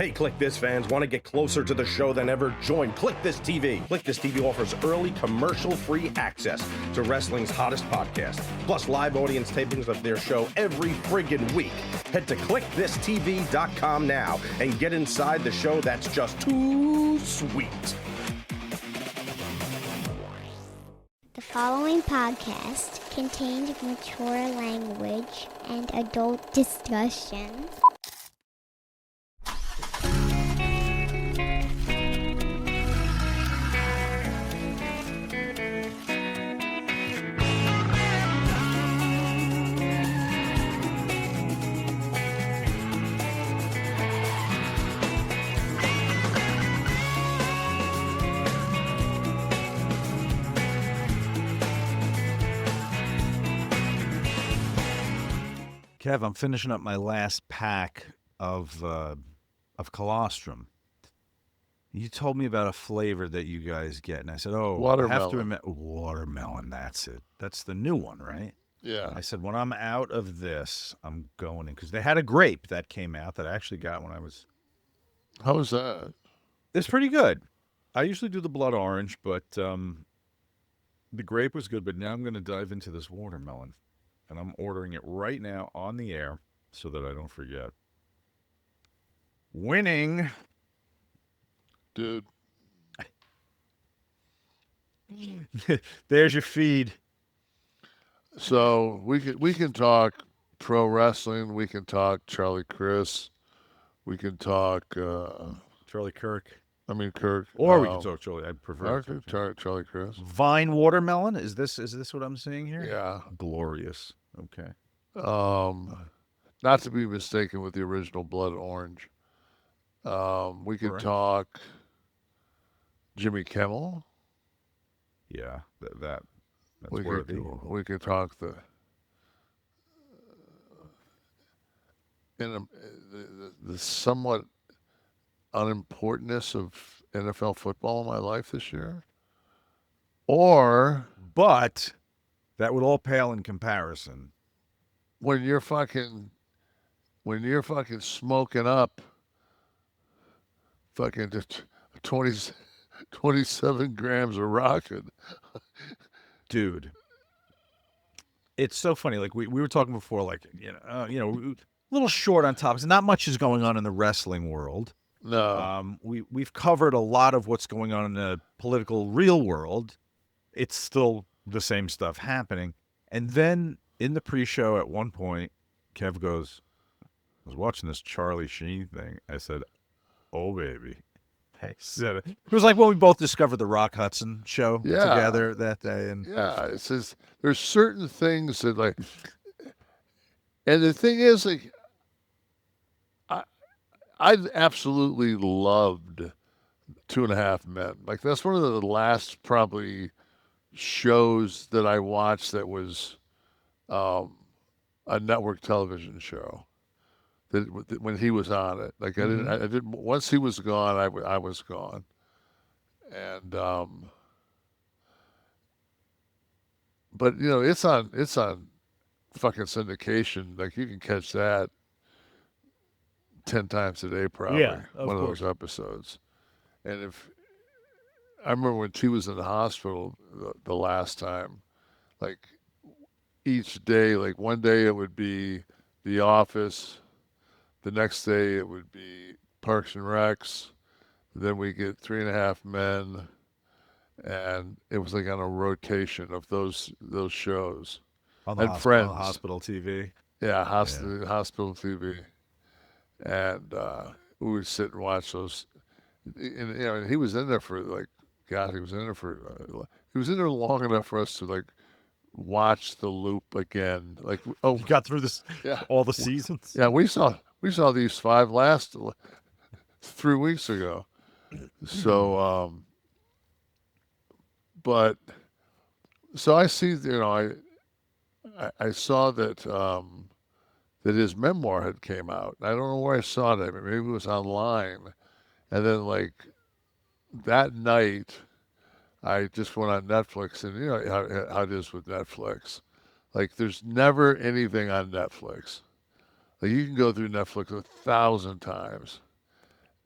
Hey, Kliq This fans, want to get closer to the show than ever? Join Kliq This TV. Kliq This TV offers early commercial-free access to wrestling's hottest podcast, plus live audience tapings of their show every friggin' week. Head to KliqThisTV.com now and get inside the show that's just too sweet. The following podcast contains mature language and adult discussion. Kev, I'm finishing up my last pack of Colustrom. You told me about a flavor that you guys get, and I said, "Oh, watermelon. I have to admit, watermelon. That's it. That's the new one, right?" Yeah. I said, when I'm out of this, I'm going in because they had a grape that came out that I actually got when I was. How was that? It's pretty good. I usually do the blood orange, but the grape was good. But now I'm going to dive into this watermelon. And I'm ordering it right now on the air so that I don't forget. Winning. Dude. There's your feed. So we can talk pro wrestling. We can talk Charlie Chris. We can talk Charlie Kirk. Kirk. Or we can talk Charlie. I prefer Charlie Chris. Vine watermelon. Is this what I'm seeing here? Yeah. Glorious. Okay. Not to be mistaken with the original blood orange. We could talk Jimmy Kimmel. Yeah, that's we worthy. We could talk the somewhat unimportantness of NFL football in my life this year. But that would all pale in comparison. When you're fucking smoking up fucking just 27 grams of rocket. Dude. It's so funny. Like we were talking before, like, a little short on topics. Not much is going on in the wrestling world. No. We've covered a lot of what's going on in the political real world. It's still the same stuff happening. And then in the pre-show at one point, Kev goes, I was watching this Charlie Sheen thing. I said, oh, baby. I said it. It was like when we both discovered the Rock Hudson show together that day. And yeah, it says there's certain things that like, and the thing is, like, I absolutely loved 2.5 Men. Like, that's one of the last probably shows that I watched that was a network television show. That when he was on it, like I didn't. Once he was gone, I was gone, and but it's on fucking syndication. Like you can catch that 10 times a day probably. Yeah, one of those episodes. And if I remember when T was in the hospital the last time, like each day, like one day it would be The Office. The next day it would be Parks and Recs. Then we get 3.5 Men, and it was like on a rotation of those shows. And Friends, on hospital TV. Yeah, hospital TV, and we would sit and watch those. And he was in there for like, God, he was in there long enough for us to like watch the loop again. Like, you got through this, all the seasons. Yeah, we saw these 5 last 3 weeks ago. So, but so I see, I saw that that his memoir had came out. I don't know where I saw that. Maybe it was online. And then like that night, I just went on Netflix, and you know how it is with Netflix. Like there's never anything on Netflix. Like you can go through Netflix 1,000 times,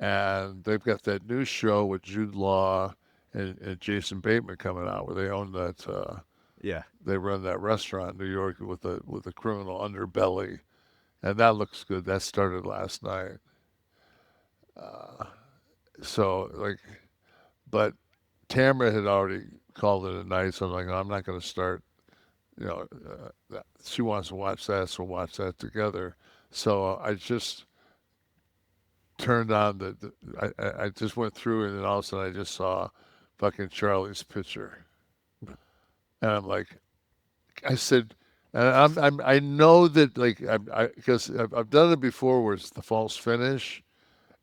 and they've got that new show with Jude Law and Jason Bateman coming out where they own that. Yeah. They run that restaurant in New York with a criminal underbelly, and that looks good. That started last night. So like, but Tamara had already called it a night, so I'm like, I'm not going to start. She wants to watch that, so we'll watch that together. So I just turned on I just went through it, and then all of a sudden I just saw fucking Charlie's picture, and I'm like, I said, and I know that like because I've done it before where it's the false finish,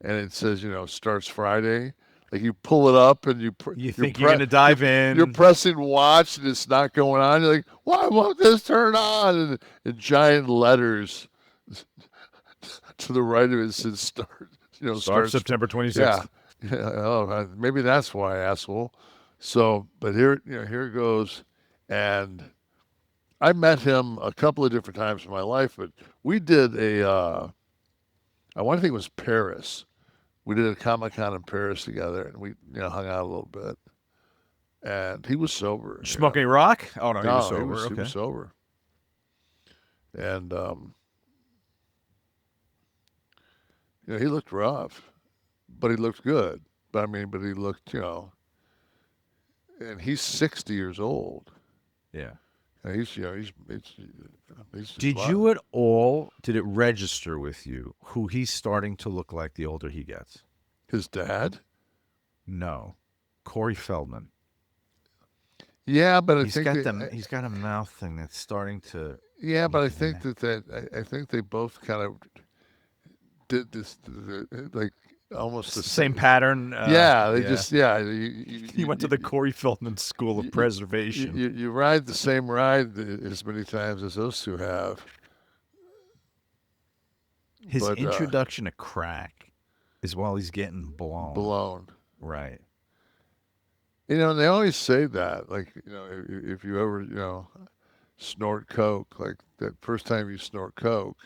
and it says starts Friday. Like you pull it up and you think you're gonna dive in. You're pressing watch and it's not going on. You're like, why won't this turn on? And in giant letters to the right of it says start. Starts September 26th. Yeah. Oh, maybe that's why, asshole. So, but here it goes, and I met him a couple of different times in my life, but we did I want to think it was Paris. We did a Comic-Con in Paris together, and we hung out a little bit. And he was sober. Smoking rock? Oh no, he was sober. He was sober. And he looked rough, but he looked good. But he looked, and he's 60 years old. Yeah. And he's did it register with you who he's starting to look like the older he gets? His dad? No. Corey Feldman. Yeah, but he's got a mouth thing that's starting to. Yeah, but I think I think they both kind of did this like almost the same pattern. He went to the Corey Feldman School of Preservation. You ride the same ride as many times as those two have. His introduction to crack is while he's getting blown. Right. And they always say that, like, if you ever, snort coke, like that first time you snort coke,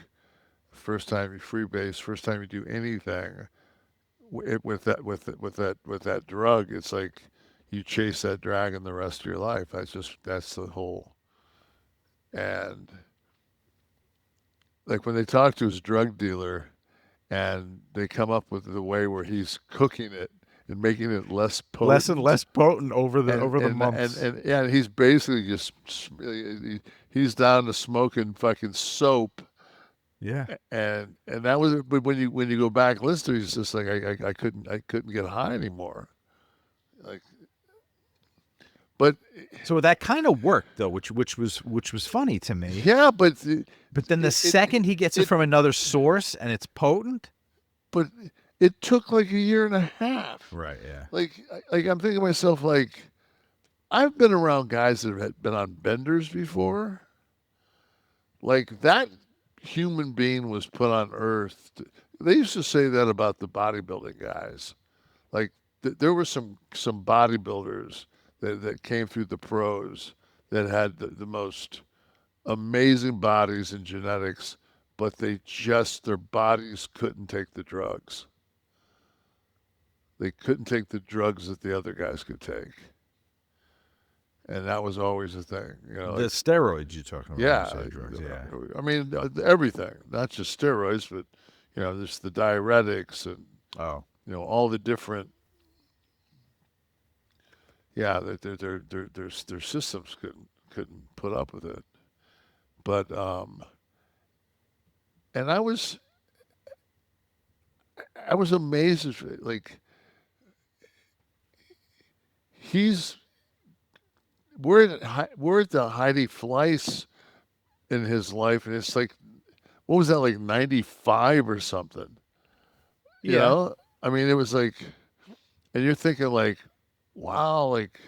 first time you freebase, first time you do anything with that drug, it's like you chase that dragon the rest of your life. That's the whole. And like when they talk to his drug dealer, and they come up with the way where he's cooking it and making it less potent. Less and less potent over the months. And he's basically just, he's down to smoking fucking soap. Yeah. And that was, but when you go back and listen to it, it's just like, I couldn't get high anymore. Like, but. So that kind of worked though, which was funny to me. Yeah, but then the second he gets it from another source and it's potent. But it took like a year and a half. Right, yeah. Like I'm thinking to myself, like, I've been around guys that have been on benders before. Like that human being was put on earth. They used to say that about the bodybuilding guys. Like there were some bodybuilders that came through the pros that had the most amazing bodies and genetics, but their bodies couldn't take the drugs. They couldn't take the drugs that the other guys could take. And that was always a thing. The steroids you're talking about. Yeah. Drugs, yeah. I mean, everything, not just steroids, but, there's the diuretics and, all the different, their systems couldn't put up with it. But, and I was amazed, like, we're at the Heidi Fleiss in his life, and it's like, what was that, like 95 or something? You know? I mean, it was like, and you're thinking like, wow, like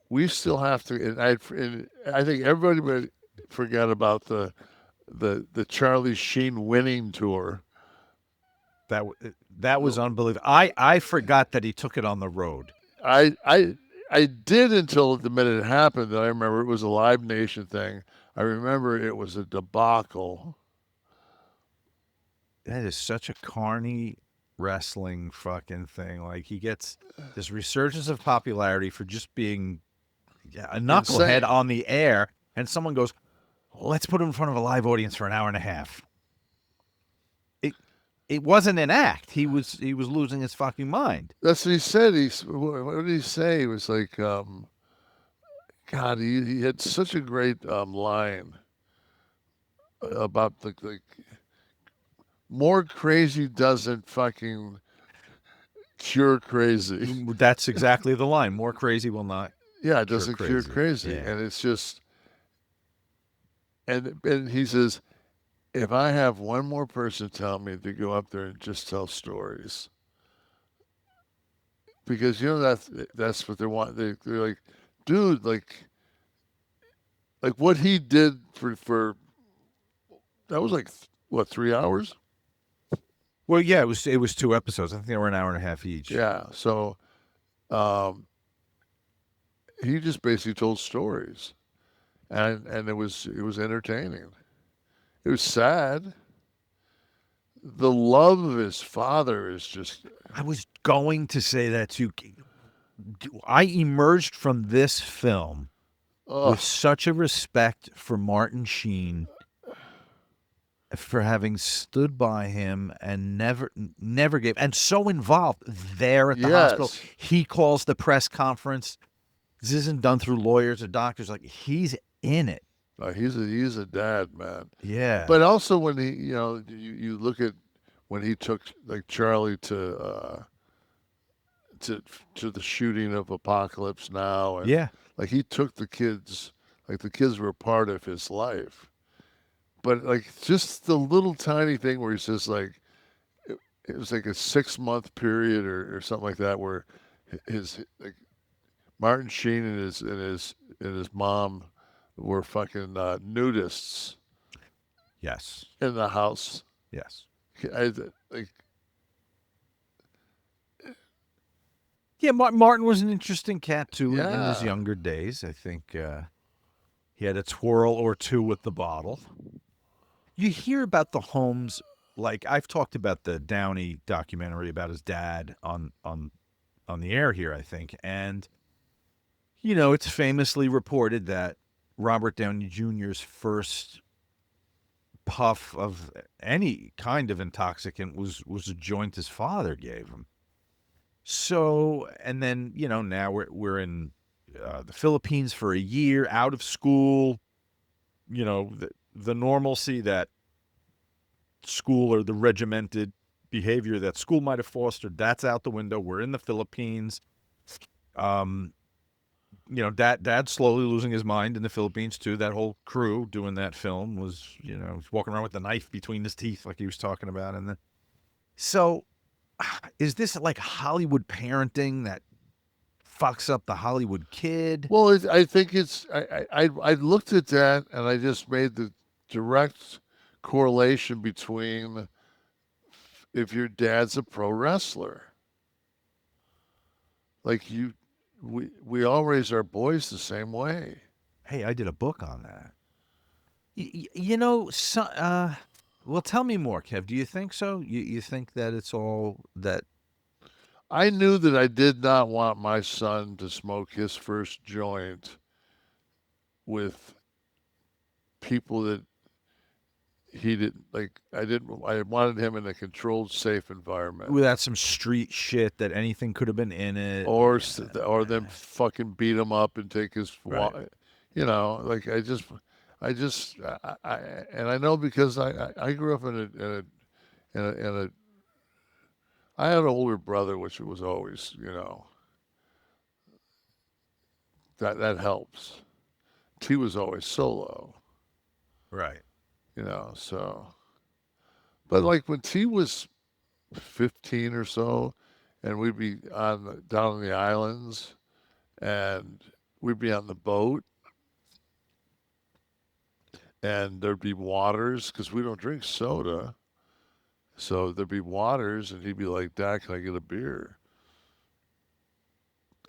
we still have to, and I think everybody would forget about the Charlie Sheen winning tour. That was unbelievable. I forgot that he took it on the road. I did until the minute it happened. That I remember it was a Live Nation thing. I remember it was a debacle. That is such a carny wrestling fucking thing. Like, he gets this resurgence of popularity for just being a knucklehead Insane. on the air, and someone goes, let's put him in front of a live audience for an hour and a half. It wasn't an act. He was losing his fucking mind. That's what he said. What did he say? He was like, God, he had such a great line about the more crazy doesn't fucking cure crazy. That's exactly the line. More crazy will not. Yeah, it doesn't cure crazy. Yeah. And it's just, and he says, if I have one more person tell me to go up there and just tell stories, because that's what they want. They're like, dude, like what he did for that was like what, 3 hours? Well, yeah, it was 2 episodes. I think they were an hour and a half each. Yeah. So, he just basically told stories, and it was entertaining. It was sad. The love of his father is just. I was going to say that too. I emerged from this film with such a respect for Martin Sheen, for having stood by him and never gave, and so involved there at the hospital. He calls the press conference. This isn't done through lawyers or doctors. Like, he's in it. He's a dad, man. Yeah. But also when he, you look at when he took like Charlie to the shooting of Apocalypse Now, and Yeah. like he took the kids, like the kids were a part of his life. But like just the little tiny thing where he says like it was like a 6-month period or something like that where his like Martin Sheen and his mom were fucking nudists. Yes. In the house. Yes. Yeah, Martin was an interesting cat too in his younger days. I think he had a twirl or two with the bottle. You hear about the homes, like I've talked about the Downey documentary about his dad on the air here, I think, and it's famously reported that Robert Downey Jr.'s first puff of any kind of intoxicant was a joint his father gave him. So, and then, now we're in the Philippines for a year, out of school, the normalcy that school, or the regimented behavior that school might have fostered, that's out the window. We're in the Philippines. Dad slowly losing his mind in the Philippines too. That whole crew doing that film was, walking around with the knife between his teeth like he was talking about. And then, so is this like Hollywood parenting that fucks up the Hollywood kid? Well, I think it's, I looked at that and I just made the direct correlation between if your dad's a pro wrestler. Like we all raise our boys the same way. Hey, I did a book on that. Well, tell me more, Kev. Do you think so? You think that it's all that? I knew that I did not want my son to smoke his first joint with people that he didn't like. I wanted him in a controlled, safe environment. Without some street shit that anything could have been in it, or them fucking beat him up and take his, right. Like and I know because I grew up in a. I had an older brother, which was always, that helps. T was always solo. Right. So. But like when T was 15 or so, and we'd be down in the islands, and we'd be on the boat, and there'd be waters, because we don't drink soda. So there'd be waters, and he'd be like, Dad, can I get a beer?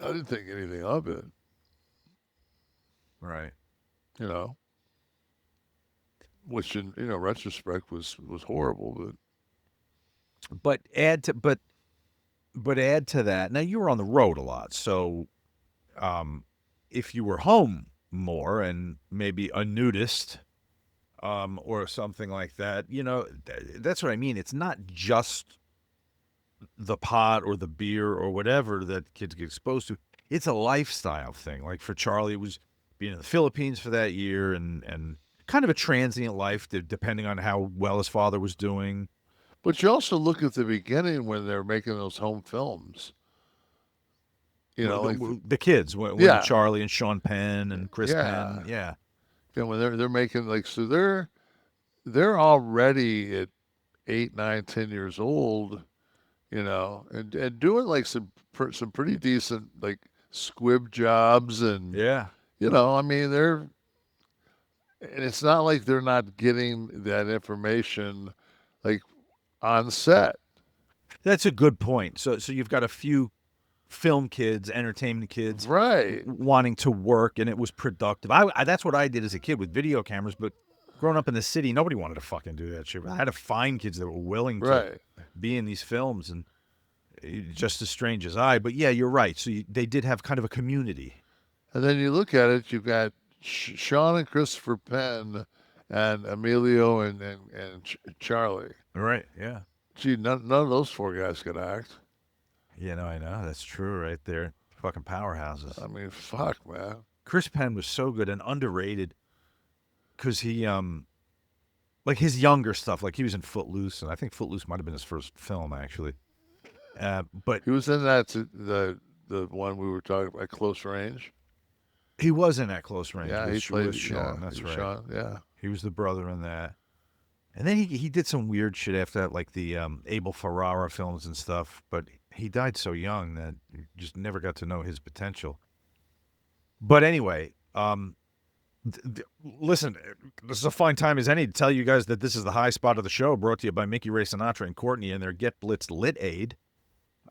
I didn't think anything of it. Right. Which in retrospect was horrible, but But add to that. Now you were on the road a lot, so if you were home more and maybe a nudist or something like that, that's what I mean. It's not just the pot or the beer or whatever that kids get exposed to. It's a lifestyle thing. Like for Charlie, it was being in the Philippines for that year and kind of a transient life, depending on how well his father was doing. But you also look at the beginning when they're making those home films. The kids, when Charlie and Sean Penn and Chris Penn, yeah, when they're making so they're already at 8, 9, 10 years old, and doing some pretty decent squib jobs and I mean and it's not like they're not getting that information on set. That's a good point. So you've got a few film kids, entertainment kids, right, wanting to work, and it was productive. I that's what I did as a kid with video cameras, but growing up in the city, nobody wanted to fucking do that shit. I had to find kids that were willing to be in these films, and just as strange as I. But yeah, you're right. So they did have kind of a community. And then you look at it, you've got Sean and Christopher Penn and Emilio and Charlie. Right, yeah. Gee, none of those 4 guys could act. I know. That's true right there. Fucking powerhouses. I mean, fuck, man. Chris Penn was so good and underrated because he, his younger stuff, he was in Footloose, and I think Footloose might have been his first film, actually. But he was in that, the one we were talking about, Close Range. He was in that Close Range. Yeah, he played Sean. That's right. Sean, yeah. He was the brother in that. And then he did some weird shit after that, like the Abel Ferrara films and stuff. But he died so young that you just never got to know his potential. But anyway, listen, this is a fine time as any to tell you guys that this is the high spot of the show, brought to you by Mickey Ray Sinatra and Courtney and their Get Blitzed Lit Aid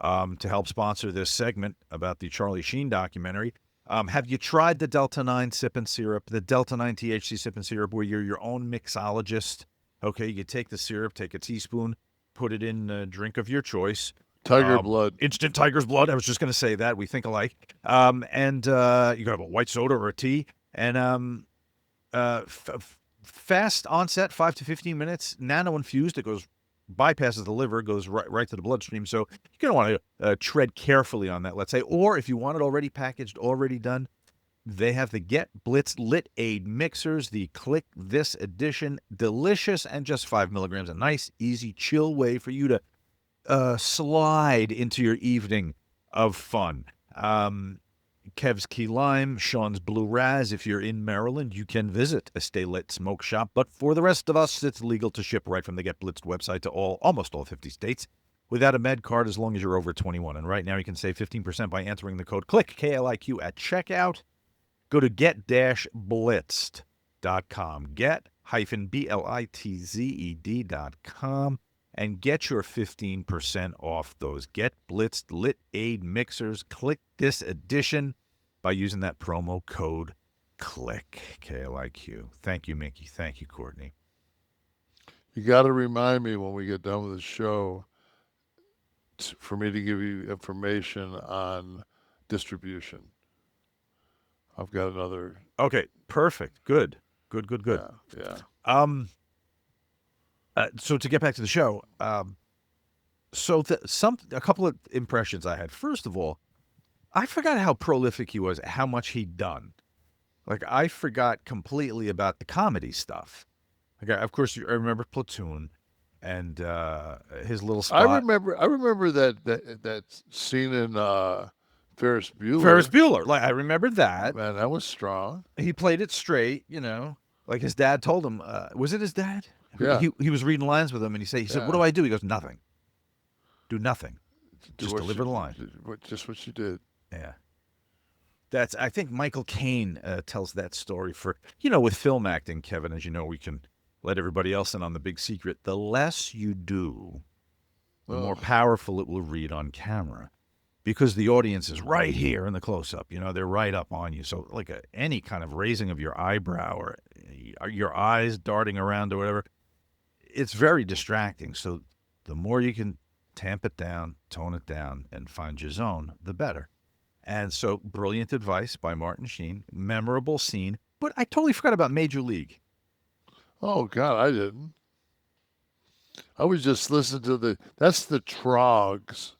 to help sponsor this segment about the Charlie Sheen documentary. Have you tried the Delta 9 sip and syrup, the Delta 9 THC sip and syrup, where you're your own mixologist? Okay, you take the syrup, take a teaspoon, put it in a drink of your choice. Tiger blood. Instant tiger's blood. I was just going to say that. We think alike. And you got a white soda or a tea. And fast onset, 5 to 15 minutes, nano-infused. It bypasses the liver, goes right to the bloodstream. So you're going to want to tread carefully on that, let's say. Or if you want it already packaged, already done, they have the Get Blitzed Lit Aid mixers, the Kliq This Edition. Delicious and just 5 milligrams. A nice, easy, chill way for you to slide into your evening of fun. Kev's Key Lime, Sean's Blue Raz. If you're in Maryland, you can visit a Stay Lit Smoke Shop. But for the rest of us, it's legal to ship right from the Get Blitzed website to almost all 50 states without a med card as long as you're over 21. And right now you can save 15% by entering the code KLIQ, K-L-I-Q, at checkout. Go to get-blitzed.com. Get-blitzed.com. And get your 15% off those Get Blitzed Lit Aid mixers. Kliq This Edition by using that promo code KLIQ, K-L-I-Q. Thank you, Mickey. Thank you, Courtney. You got to remind me when we get done with the show for me to give you information on distribution. I've got another. Okay, perfect. Good. Yeah. So to get back to the show, a couple of impressions I had. First of all, I forgot how prolific he was, how much he'd done. I forgot completely about the comedy stuff. Of course, I remember Platoon and his little spot. I remember that scene in Ferris Bueller. Ferris Bueller. I remember that. Man, that was strong. He played it straight, his dad told him. Was it his dad? Yeah. He was reading lines with him, and he said, "What do I do?" He goes, "Nothing. Do nothing. Just deliver the line." Just what you did. Yeah. I think Michael Caine tells that story with film acting, Kevin, as you know, we can let everybody else in on the big secret. The less you do, the more powerful it will read on camera. Because the audience is right here in the close-up. They're right up on you. So any kind of raising of your eyebrow or your eyes darting around or whatever, it's very distracting. So the more you can tamp it down, tone it down, and find your zone, the better. And so, brilliant advice by Martin Sheen. Memorable scene. But I totally forgot about Major League. Oh, God, I didn't. I was just listening to that's the Trogs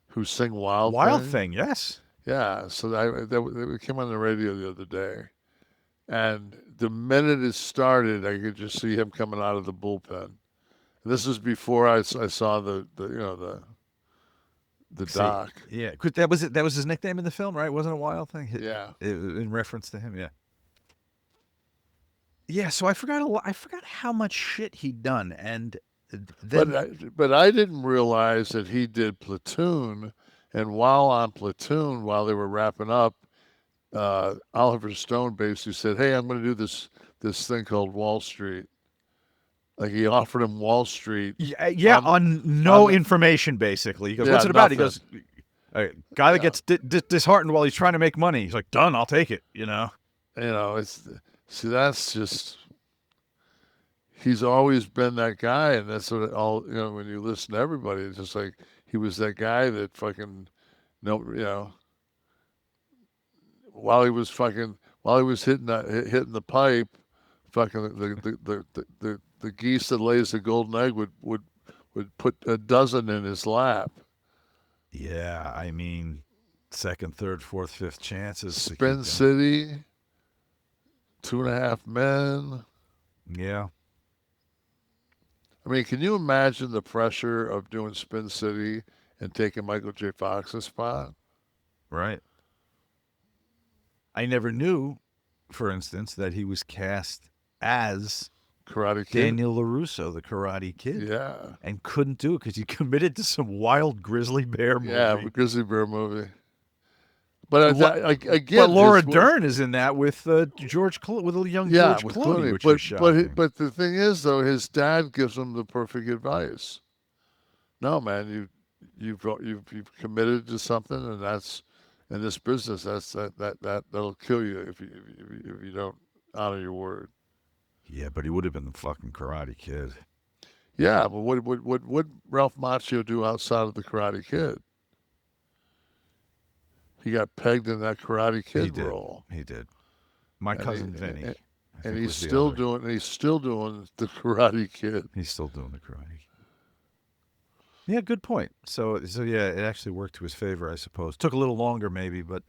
who sing Wild Thing. Wild Thing, yes. Yeah, so they came on the radio the other day. And the minute it started, I could just see him coming out of the bullpen. This was before I saw the doc. Yeah, 'cause that was it. That was his nickname in the film, right? Wasn't it Wild Thing? Yeah. In reference to him, yeah. Yeah, so I forgot I forgot how much shit he'd done, and then But I didn't realize that he did Platoon, and while on Platoon, while they were wrapping up, Oliver Stone basically said, "Hey, I'm going to do this thing called Wall Street." Like he offered him Wall Street. Yeah, on no information, basically. He goes, "What's it about?" Nothing. He goes, "Guy that gets disheartened while he's trying to make money." He's like, "Done, I'll take it." That's just. He's always been that guy, and that's what when you listen to everybody, it's just like he was that guy that fucking, while he was hitting the pipe, fucking the geese that lays the golden egg would put a dozen in his lap. Yeah, I mean, second, third, fourth, fifth chances. Spin City, 2.5 Men. Yeah. I mean, can you imagine the pressure of doing Spin City and taking Michael J. Fox's spot? Right. I never knew, for instance, that he was cast as Karate Kid. Daniel LaRusso, the Karate Kid. Yeah. And couldn't do it because he committed to some wild grizzly bear movie. Yeah, grizzly bear movie. But again, but Laura Dern is in that with George Clooney, with a young George Clooney, which is shocking. But the thing is, though, his dad gives him the perfect advice. No, man, you've committed to something, and that's in this business. That'll kill you if you don't honor your word. Yeah, but he would have been the fucking Karate Kid. Yeah, but what would Ralph Macchio do outside of the Karate Kid? He got pegged in that Karate Kid role. He did. My cousin Vinny. And he's still doing the Karate Kid. He's still doing the Karate Kid. Yeah, good point. So yeah, it actually worked to his favor, I suppose. Took a little longer, maybe, but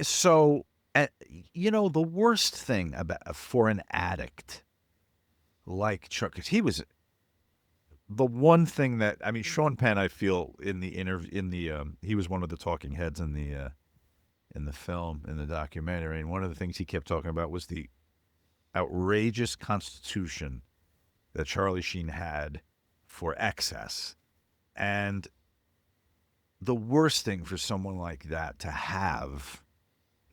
so the worst thing for an addict like Chuck, because he was. The one thing that Sean Penn, I feel in the interview, he was one of the talking heads in the film, in the documentary, and one of the things he kept talking about was the outrageous constitution that Charlie Sheen had for excess, and the worst thing for someone like that to have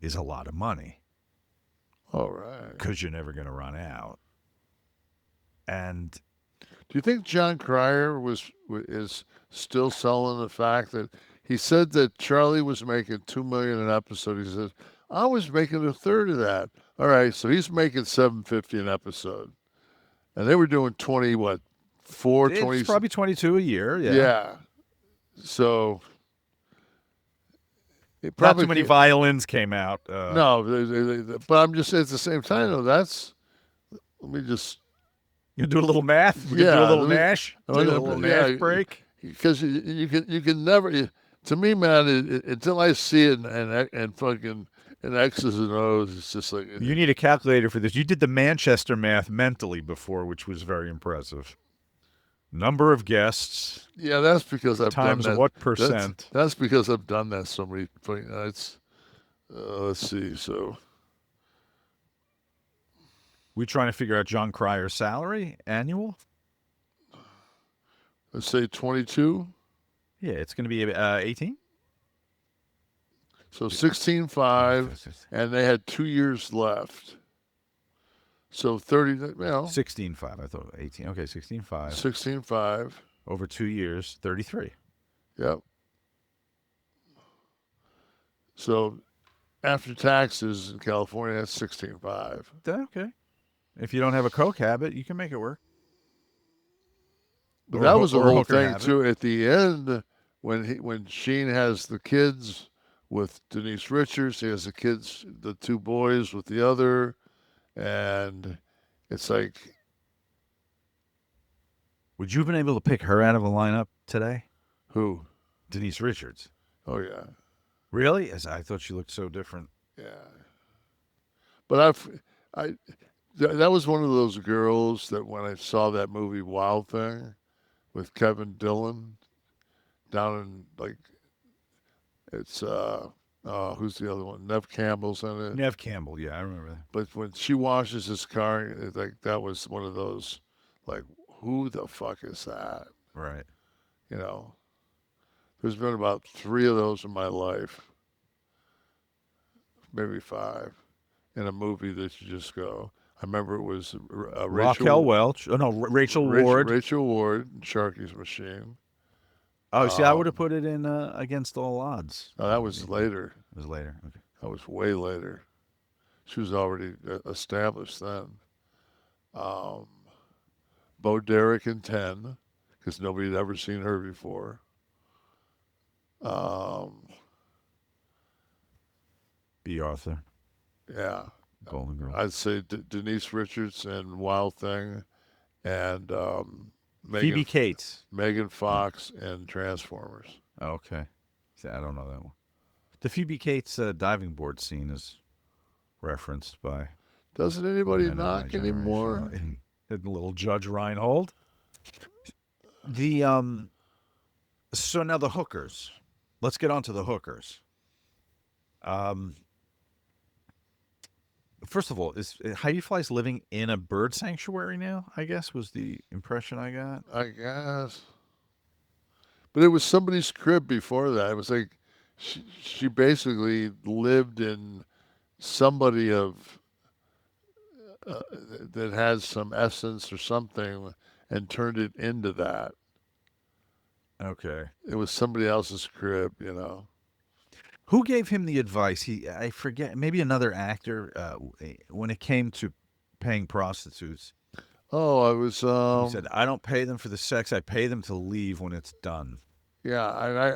is a lot of money. All right, because you're never going to run out, and. Do you think John Cryer is still selling the fact that he said that Charlie was making $2 million an episode? He said, I was making a third of that. All right, so he's making $750 an episode, and they were doing 20 probably 22 a year. Yeah. So not too many violins came out. No, but I'm just at the same time though. Let me just. You do a little math? We can do a little Nash? Do a little Nash break? Because you can never, to me, man, until I see it and fucking in X's and O's, it's just like. You need a calculator for this. You did the Manchester math mentally before, which was very impressive. Number of guests. Yeah, that's because I've done that. Times what percent. That's because I've done that so many nights. Let's see, so. We trying to figure out John Cryer's salary annual? Let's say 22. Yeah, it's going to be 18. So 16.5, and they had 2 years left. So 30. 16.5. I thought 18. Okay, 16.5. 16.5 over 2 years, 33. Yep. So after taxes in California, that's 16.5. Okay. If you don't have a coke habit, you can make it work. But that was the whole Hooker thing have it. too. At the end, when Sheen has the kids with Denise Richards, he has the kids, the two boys with the other, and it's like, Would you have been able to pick her out of a lineup today? who? Denise Richards. Oh yeah, Really? As I thought she looked so different. yeah. But that was one of those girls that when I saw that movie Wild Thing with Kevin Dillon down in like, it's who's the other one? Nev Campbell's in it. Nev Campbell, yeah, I remember that. But when she washes his car, it's like that was one of those, like, who the fuck is that? Right. You know, there's been about 3 of those in my life, maybe 5, in a movie that you just go. I remember it was Raquel Welch. Oh no, Rachel Ward. Rachel Ward, Sharky's Machine. Oh, see, I would have put it in Against All Odds. No, that was later. It was later. Okay. That was way later. She was already established then. Bo Derek in 10, because nobody had ever seen her before. B. Arthur. Yeah. Golden Girl. I'd say Denise Richards and Wild Thing, and Phoebe Cates. Megan Fox and Transformers. Okay. See, I don't know that one. The Phoebe Cates diving board scene is referenced by... Doesn't anybody Men of My knock anymore? Generation. And little Judge Reinhold. The so now the hookers. Let's get on to the hookers. First of all, is Heidi Fleiss living in a bird sanctuary now? I guess was the impression I got. I guess. But it was somebody's crib before that. It was like she basically lived in somebody of that has some essence or something and turned it into that. Okay. It was somebody else's crib, you know. Who gave him the advice? I forget. Maybe another actor. When it came to paying prostitutes, Oh, I was. he said, "I don't pay them for the sex. I pay them to leave when it's done." Yeah,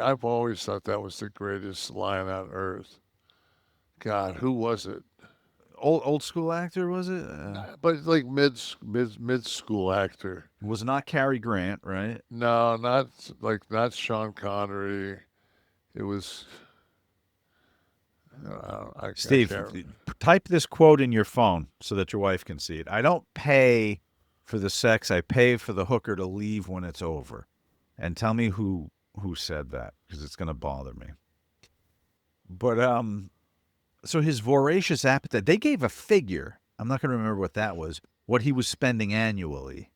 I've always thought that was the greatest line on earth. God, who was it? Old school actor, was it? But like mid school actor. Was not Cary Grant, right? No, not Sean Connery. It was. Steve, type this quote in your phone so that your wife can see it. I don't pay for the sex. I pay for the hooker to leave when it's over. And tell me who said that, because it's going to bother me. But so his voracious appetite, they gave a figure. I'm not going to remember what that was, what he was spending annually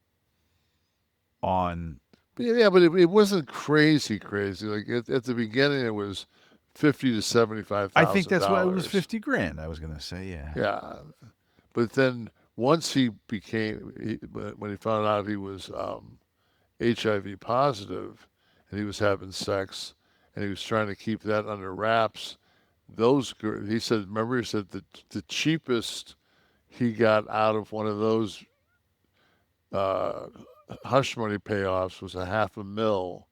on. Yeah, but it wasn't crazy. Like at the beginning, it was $50,000 to $75,000. I think that's why it was $50,000. I was going to say, yeah. Yeah, but then once when he found out he was HIV positive, and he was having sex, and he was trying to keep that under wraps. He said that the cheapest he got out of one of those hush money payoffs was $500,000,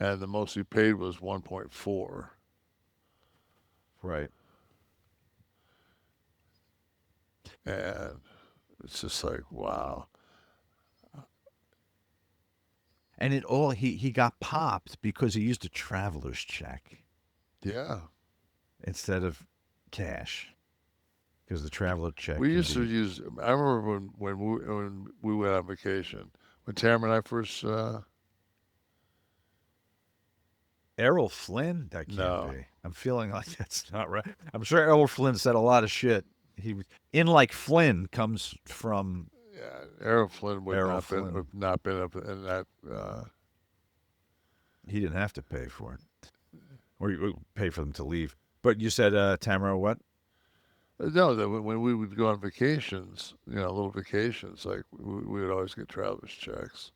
and the most he paid was 1.4. Right. And it's just like, wow. And he got popped because he used a traveler's check. Yeah. Instead of cash. Because the traveler check. We used to use, I remember when we went on vacation, when Tamara and I first. Errol Flynn? That can't No. be. I'm feeling like that's not right. I'm sure Errol Flynn said a lot of shit. He was in like Flynn comes from. Yeah, Errol Flynn would Errol not been up in that. He didn't have to pay for it, or you pay for them to leave. But you said, Tamara, what? No, that when we would go on vacations, little vacations, like we would always get traveler's checks.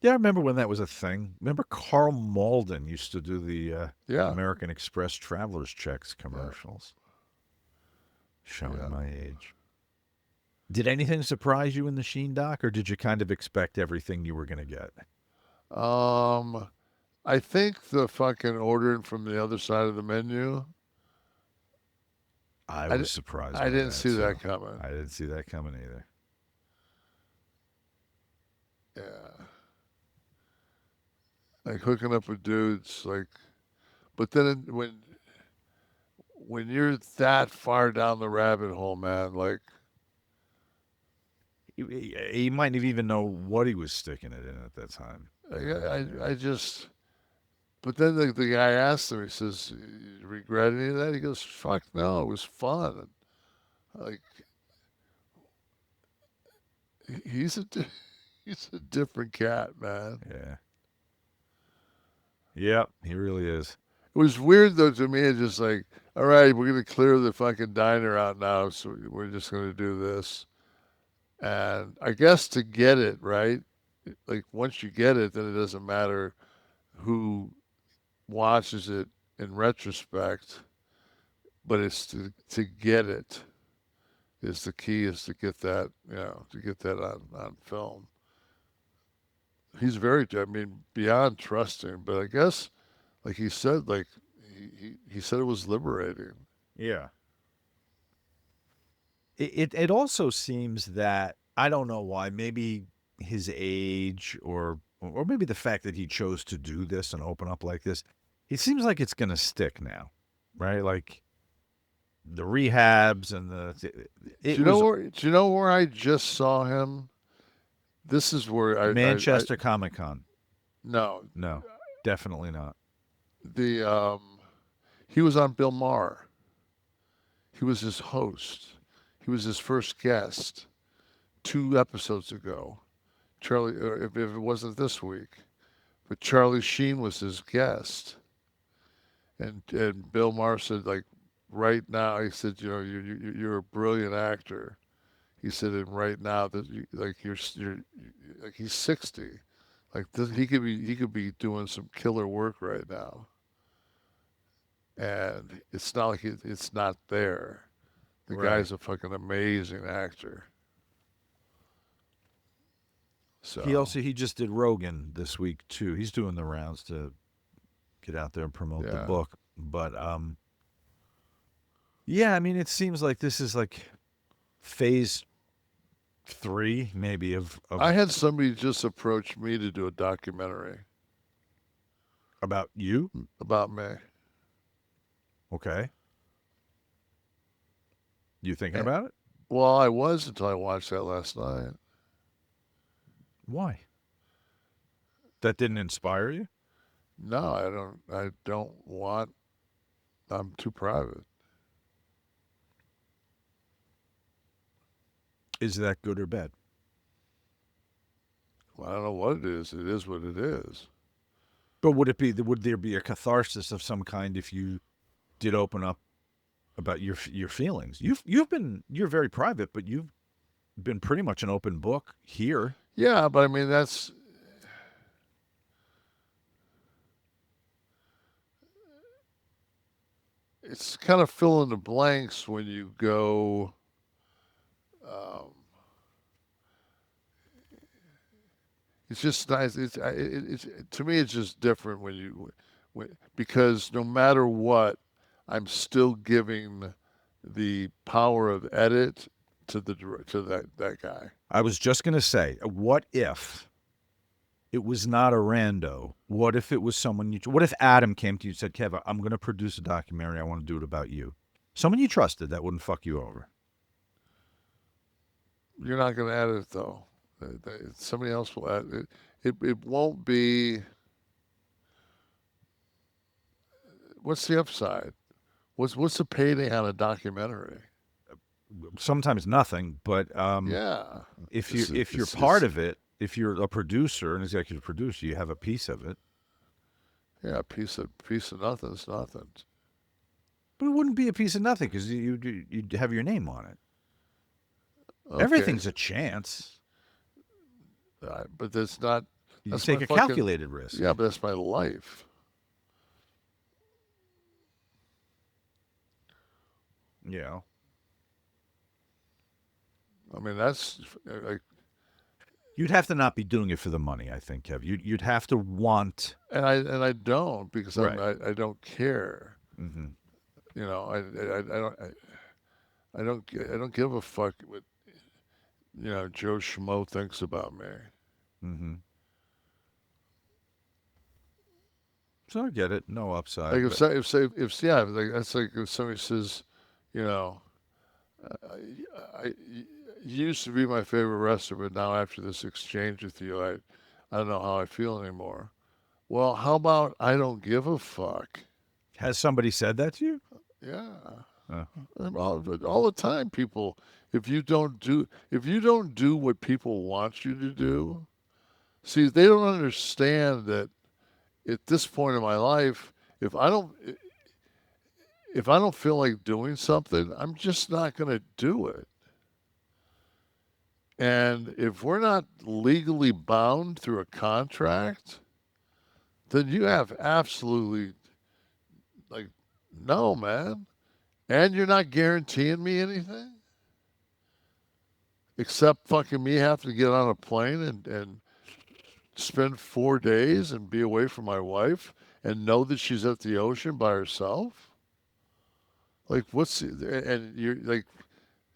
Yeah, I remember when that was a thing. Remember Carl Malden used to do the American Express traveler's checks commercials. Showing my age. Did anything surprise you in the Sheen doc, or did you kind of expect everything you were going to get? I think the fucking ordering from the other side of the menu. I I was di- surprised. I by didn't see too. that coming. I didn't see that coming either. Yeah. Like hooking up with dudes, like, but then when you're that far down the rabbit hole, man, like, He might not even know what he was sticking it in at that time. I just. But then the guy asked him, he says, "You regret any of that?" He goes, "Fuck no, it was fun." Like, he's he's a different cat, man. Yeah. Yep, he really is. It was weird though to me. It's just like, all right, we're gonna clear the fucking diner out now, so we're just gonna do this. And I guess to get it right, like once you get it, then it doesn't matter who watches it in retrospect, but it's to get it is the key, is to get that, to get that on film. He's very, I mean, beyond trusting, but I guess, like he said, like he said it was liberating. Yeah. It also seems that, I don't know why, maybe his age or maybe the fact that he chose to do this and open up like this, it seems like it's going to stick now, right? Like the rehabs and Do you know where I just saw him? This is where Manchester Comic Con. No, Definitely not. He was on Bill Maher. He was his host. He was his first guest 2 episodes ago. Charlie, if it wasn't this week, but Charlie Sheen was his guest, and Bill Maher said, like, right now, he said, you're a brilliant actor. He said, and right now that you're like, he's 60, like this, he could be doing some killer work right now, and it's not like it's not there. The guy's a fucking amazing actor. So He just did Rogan this week too. He's doing the rounds to get out there and promote the book. But yeah, I mean, it seems like this is like phase 3 maybe of I had somebody just approach me to do a documentary about you. About me. Okay. You thinking about it? Well, I was until I watched that last night. Why? That didn't inspire you? No, I don't want. I'm too private. Is that good or bad? Well, I don't know what it is. It is what it is. But would there be a catharsis of some kind if you did open up about your feelings? You're very private, but you've been pretty much an open book here. Yeah, but I mean it's kind of fill in the blanks when you go. It's just nice. It's to me, it's just different because no matter what, I'm still giving the power of edit to that guy. I was just going to say, what if it was not a rando? What if it was someone what if Adam came to you and said, Kev, I'm going to produce a documentary. I want to do it about you. Someone you trusted that wouldn't fuck you over. You're not going to edit it, though. Somebody else will edit it. It won't be. What's the upside? What's the payday on a documentary? Sometimes nothing, but yeah. If you're part of it, if you're a producer, an executive producer, you have a piece of it. Yeah, a piece of nothing is nothing. But it wouldn't be a piece of nothing because you'd have your name on it. Okay. Everything's a chance. But that's not. You take a calculated risk. Yeah, but that's my life. Yeah. I mean, that's like, You'd have to not be doing it for the money, I think, Kev. You'd have to want. and I don't because Right. I don't care. Mm-hmm. You know, I don't give a fuck what Joe Schmo thinks about me. Mm-hmm. So I get it. No upside. Like but- like that's like if somebody says, you used to be my favorite wrestler, but now after this exchange with you, I don't know how I feel anymore. Well, how about I don't give a fuck? Has somebody said that to you? Yeah. Oh. All the time, people. If you don't do what people want you to do, see, they don't understand that at this point in my life, if I don't feel like doing something, I'm just not going to do it. And if we're not legally bound through a contract, then you have absolutely, like, no, man. And you're not guaranteeing me anything? Except fucking me having to get on a plane and spend 4 days and be away from my wife and know that she's at the ocean by herself? Like, and you're like,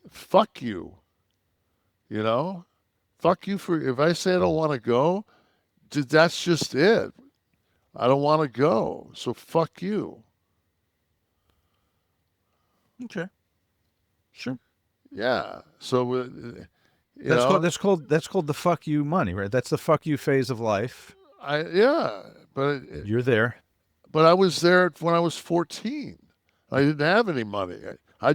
fuck you. Fuck you if I say I don't want to go, that's just it. I don't want to go. So fuck you. Okay. Sure. Yeah. So That's called the fuck you money, right? That's the fuck you phase of life. but You're there. But I was there when I was 14. I didn't have any money. I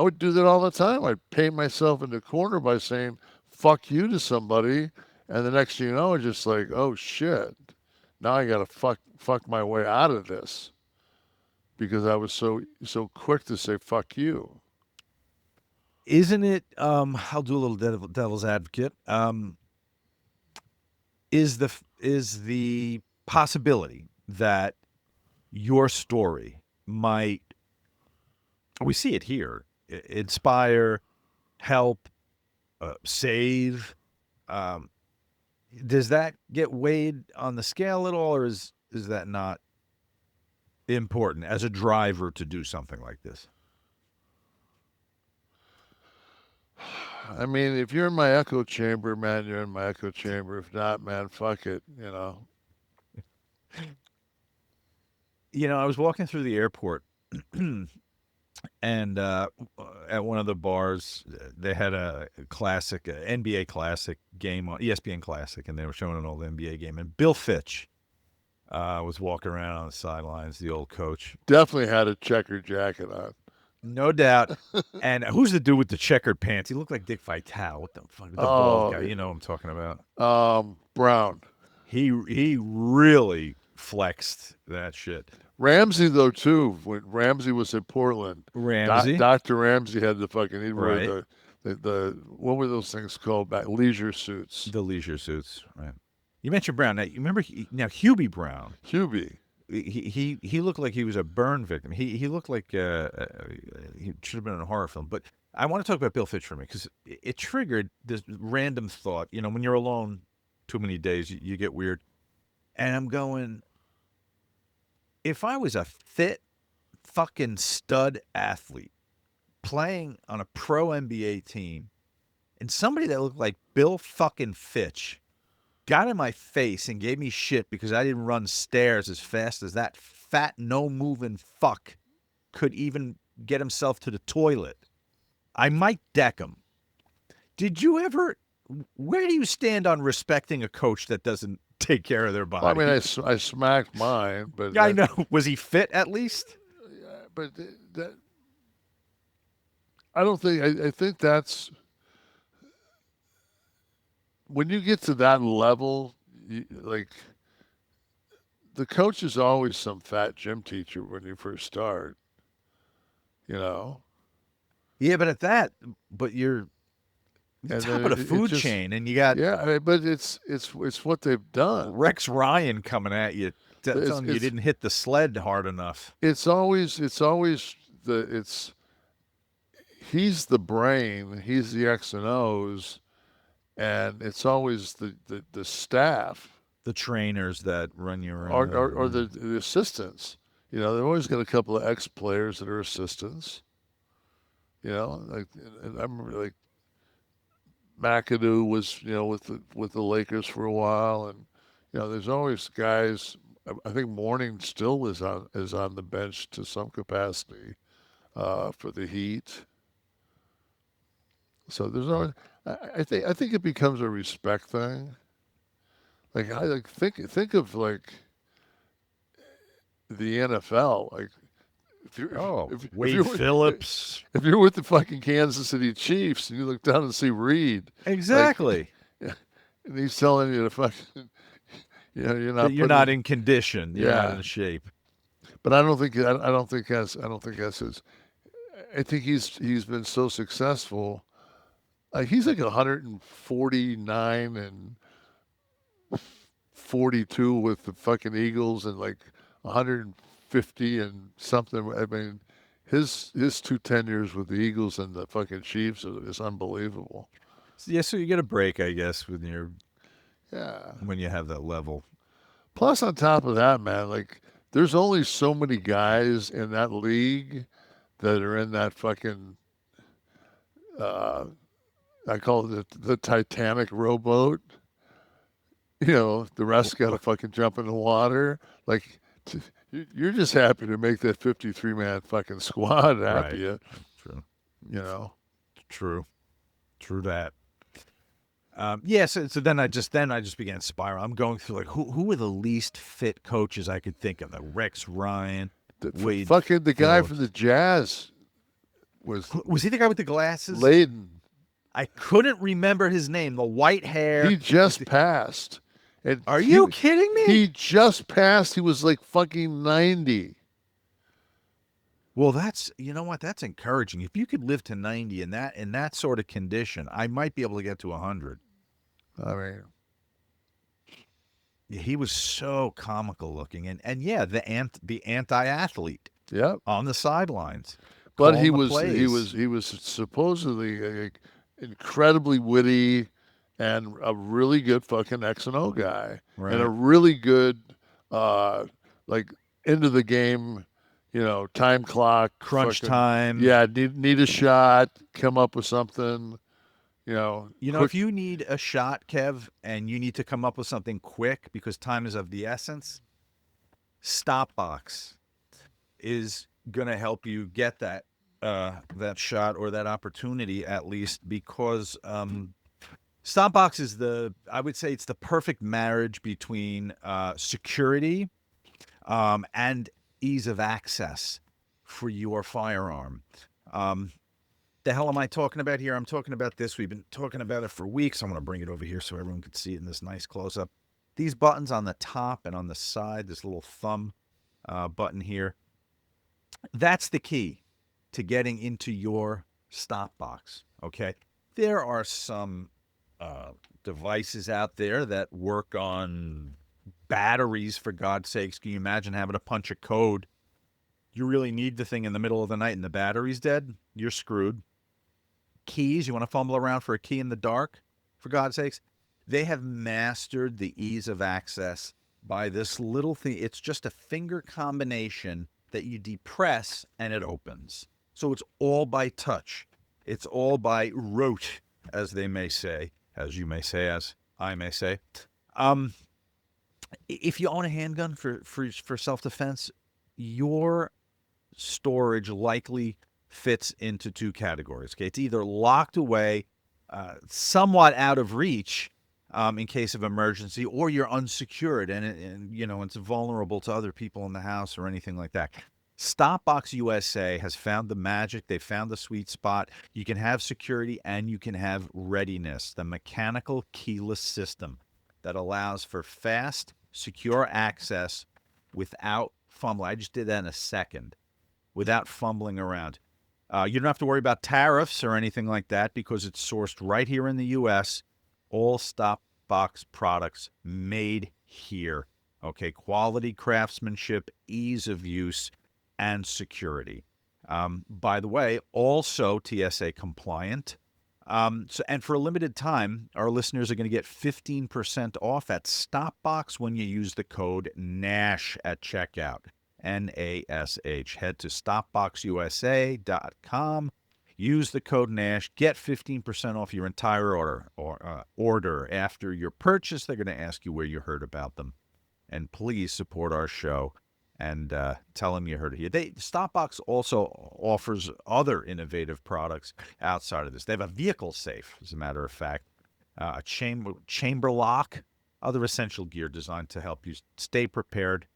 would do that all the time. I'd paint myself in the corner by saying fuck you to somebody, and the next thing you know, it's just like, oh shit. Now I gotta fuck my way out of this. Because I was so quick to say fuck you. Isn't it? I'll do a little devil's advocate. Is the possibility that your story might, we see it here, inspire, help, save? Does that get weighed on the scale at all, or is that not important as a driver to do something like this? I mean, if you're in my echo chamber, man, you're in my echo chamber. If not, man, fuck it, I was walking through the airport and at one of the bars, they had a classic, NBA classic game on ESPN Classic, and they were showing an old NBA game. And Bill Fitch was walking around on the sidelines, the old coach. Definitely had a checkered jacket on. No doubt. And who's the dude with the checkered pants? He looked like Dick Vitale. What the fuck? The bald guy. You know what I'm talking about. Brown. He really flexed that shit. Ramsey, though, too. When Ramsey was in Portland. Ramsey? Dr. Ramsey had the fucking, he'd wear Right. the what were those things called back? Leisure suits. The leisure suits, right. You mentioned Brown. Now, you remember, Hubie Brown. Hubie. He looked like he was a burn victim. He looked like he should have been in a horror film. But I want to talk about Bill Fitch for me because it triggered this random thought. When you're alone too many days, you get weird. And I'm going, if I was a fit fucking stud athlete playing on a pro NBA team and somebody that looked like Bill fucking Fitch got in my face and gave me shit because I didn't run stairs as fast as that fat, no-moving fuck could even get himself to the toilet, I might deck him. Did you ever... Where do you stand on respecting a coach that doesn't take care of their body? Well, I mean, I smacked mine, but... I know. Was he fit, at least? But I don't think... I think that's... When you get to that level, like, the coach is always some fat gym teacher when you first start, Yeah, but you're top of the food chain, and you got but it's what they've done. Rex Ryan coming at you, telling you didn't hit the sled hard enough. he's the brain, he's the X and O's, and it's always the staff The trainers that run you around. or the assistants. You know, they've always got a couple of ex-players that are assistants. You know, like, and I remember like McAdoo was, you know, with the Lakers for a while, and you know, there's always guys. I think Mourning still is on the bench to some capacity for the Heat. So there's always, I think it becomes a respect thing. Like I like think of like the NFL. Like if you're Wade you're with, Phillips. if you're with the fucking Kansas City Chiefs and you look down and see Reed, Exactly. like, and he's telling you to fucking, you know, You're not in condition. You're not in shape. But I don't think that's his. I think he's been so successful. He's like 149 and 42 with the fucking Eagles and like 150 and something. I mean, his 2 tenures with the Eagles and the fucking Chiefs is unbelievable. Yeah, so you get a break, I guess, when you have that level. Plus, on top of that, man, like there's only so many guys in that league that are in that fucking. I call it the Titanic rowboat. You know, the rest got to fucking jump in the water. Like, you're just happy to make that 53-man fucking squad happy. Right. True. You know. True that. So then I just began spiraling. I'm going through like who were the least fit coaches I could think of? The Rex Ryan, Wade. Fucking the guy from the Jazz was he the guy with the glasses? Layden. I couldn't remember his name. The white hair. He just passed. And Are you kidding me? He just passed. He was like fucking 90. Well, you know what? That's encouraging. If you could live to 90 in that sort of condition, I might be able to get to 100. I mean, yeah, he was so comical looking, and yeah, the anti-athlete. Yeah, on the sidelines. But he was supposedly incredibly witty and a really good fucking X and O guy, right. And a really good like into the game. You know, time clock, crunch time. Yeah, need a shot, come up with something. You know, if you need a shot, Kev, and you need to come up with something quick because time is of the essence, STOPBOX is gonna help you get that shot or that opportunity at least, because STOPBOX is I would say it's the perfect marriage between security and ease of access for your firearm. The hell am I talking about here? I'm talking about this. We've been talking about it for weeks. I'm going to bring it over here so everyone can see it in this nice close-up. These buttons on the top and on the side, this little thumb button here, that's the key to getting into your STOPBOX, okay? There are some devices out there that work on batteries, for God's sakes. Can you imagine having to punch a code? You really need the thing in the middle of the night and the battery's dead? You're screwed. Keys, you want to fumble around for a key in the dark? For God's sakes. They have mastered the ease of access by this little thing. It's just a finger combination that you depress and it opens. So it's all by touch. It's all by rote, as they may say, as you may say, as I may say. If you own a handgun for self-defense, your storage likely fits into 2 categories. Okay, it's either locked away, somewhat out of reach in case of emergency, or you're unsecured and it's vulnerable to other people in the house or anything like that. STOPBOX USA has found the magic. They found the sweet spot. You can have security and you can have readiness. The mechanical keyless system that allows for fast, secure access without fumbling. I just did that in a second, without fumbling around. You don't have to worry about tariffs or anything like that because it's sourced right here in the U.S. All STOPBOX products made here. Okay, quality craftsmanship, ease of use, and security. By the way, also TSA compliant. And for a limited time, our listeners are going to get 15% off at STOPBOX when you use the code NASH at checkout. NASH. Head to STOPBOXUSA.com. Use the code NASH. Get 15% off your entire order. After your purchase, they're going to ask you where you heard about them. And please support our show and tell them you heard it here. STOPBOX also offers other innovative products outside of this. They have a vehicle safe, as a matter of fact, a chamber lock, other essential gear designed to help you stay prepared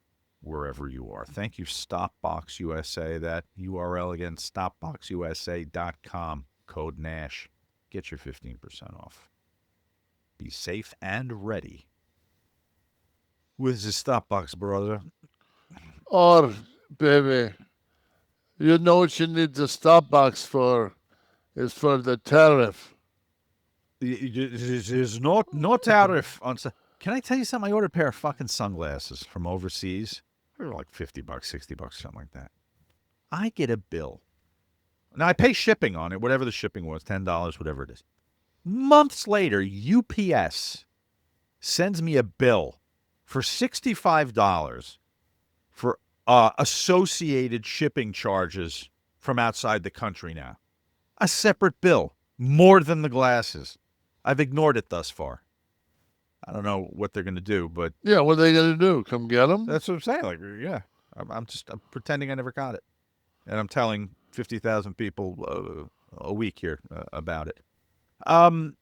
wherever you are. Thank you, STOPBOX USA. That URL again, STOPBOXUSA.com, code NASH. Get your 15% off. Be safe and ready with the STOPBOX, brother. Or, baby, you know what you need the STOPBOX for? Is for the tariff. There's no tariff on. Can I tell you something? I ordered a pair of fucking sunglasses from overseas. They were like $50, $60, something like that. I get a bill. Now I pay shipping on it, whatever the shipping was, $10, whatever it is. Months later, UPS sends me a bill for $65 for associated shipping charges from outside the country now. A separate bill, more than the glasses. I've ignored it thus far. I don't know what they're going to do, but... Yeah, what are they going to do? Come get them? That's what I'm saying. Like, yeah, I'm pretending I never got it. And I'm telling 50,000 people a week here about it. Some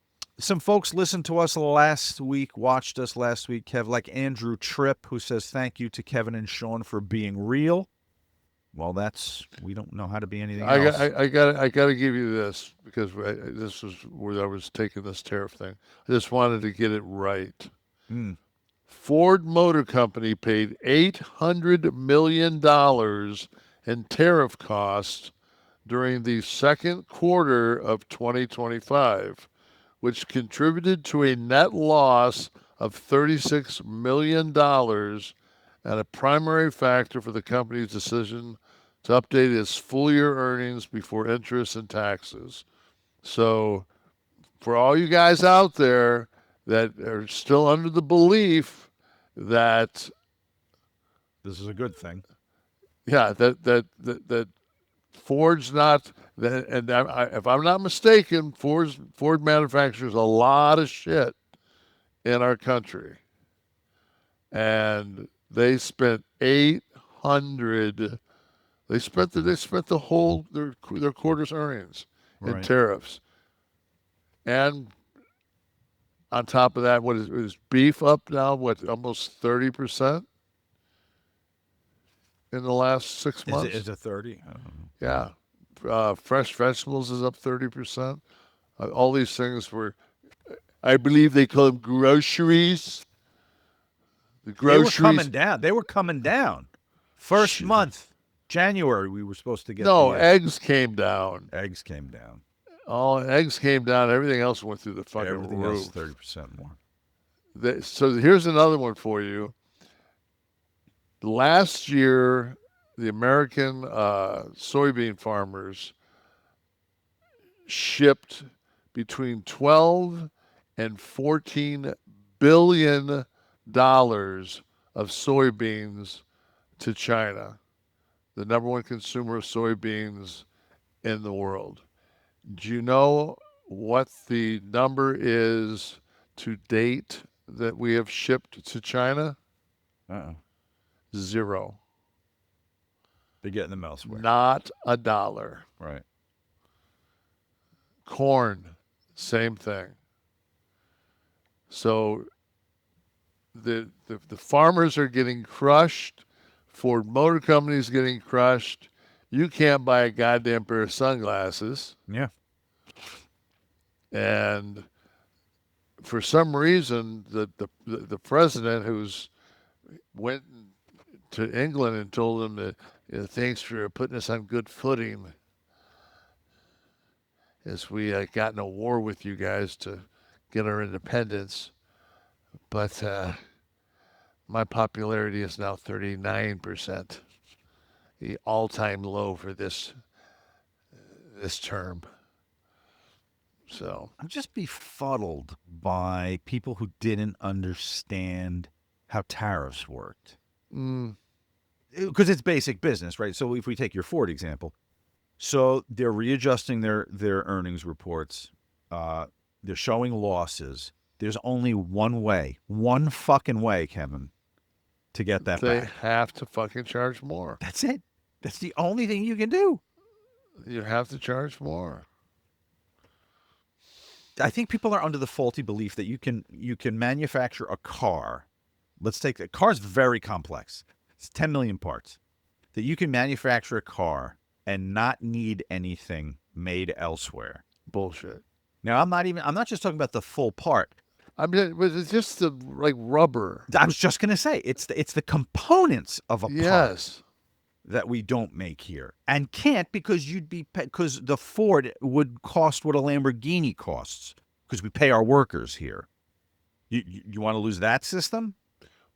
folks listened to us last week, watched us last week, Kev, like Andrew Tripp, who says, thank you to Kevin and Sean for being real. Well, we don't know how to be anything else. I got to give you this, because this was where I was taking this tariff thing. I just wanted to get it right. Ford Motor Company paid $800 million in tariff costs during the second quarter of 2025, which contributed to a net loss of $36 million and a primary factor for the company's decision to update its full-year earnings before interest and taxes. So for all you guys out there that are still under the belief that this is a good thing. Yeah, that Ford's not, and if I'm not mistaken, Ford manufactures a lot of shit in our country, and they spent $800. They spent the whole their quarter's earnings in tariffs, and on top of that, is beef up now? What, almost 30%? In the last 6 months? Is it 30? I don't know. Yeah. Fresh vegetables is up 30%. All these things were, I believe they call them groceries. The groceries. They were coming down. First month, January, we were supposed to get. No, eggs came down. Eggs came down. Oh, eggs came down. Everything else went through the fucking Everything roof. else 30% more. So here's another one for you. Last year, the American soybean farmers shipped between $12 and $14 billion of soybeans to China, the number one consumer of soybeans in the world. Do you know what the number is to date that we have shipped to China? Zero. They're getting them elsewhere. Not a dollar. Right. Corn, same thing. So the farmers are getting crushed. Ford Motor Company is getting crushed. You can't buy a goddamn pair of sunglasses. Yeah. And for some reason, the president who's went to England and told them that, thanks for putting us on good footing as we got in a war with you guys to get our independence. But my popularity is now 39%, the all-time low for this this term. So I'm just befuddled by people who didn't understand how tariffs worked. Because it's basic business, right? So if we take your Ford example, so they're readjusting their earnings reports. They're showing losses. There's only one fucking way, Kevin, to get that they back. have to fucking charge more. That's it. That's the only thing you can do. You have to charge more. I think people are under the faulty belief that you can manufacture a car. Let's take a car's very complex. It's 10 million parts. That you can manufacture a car and not need anything made elsewhere. Bullshit. Now, I'm not just talking about the full part. I mean, it's just the like rubber. I was just going to say it's the components of a part that we don't make here and can't because because the Ford would cost what a Lamborghini costs because we pay our workers here. You want to lose that system?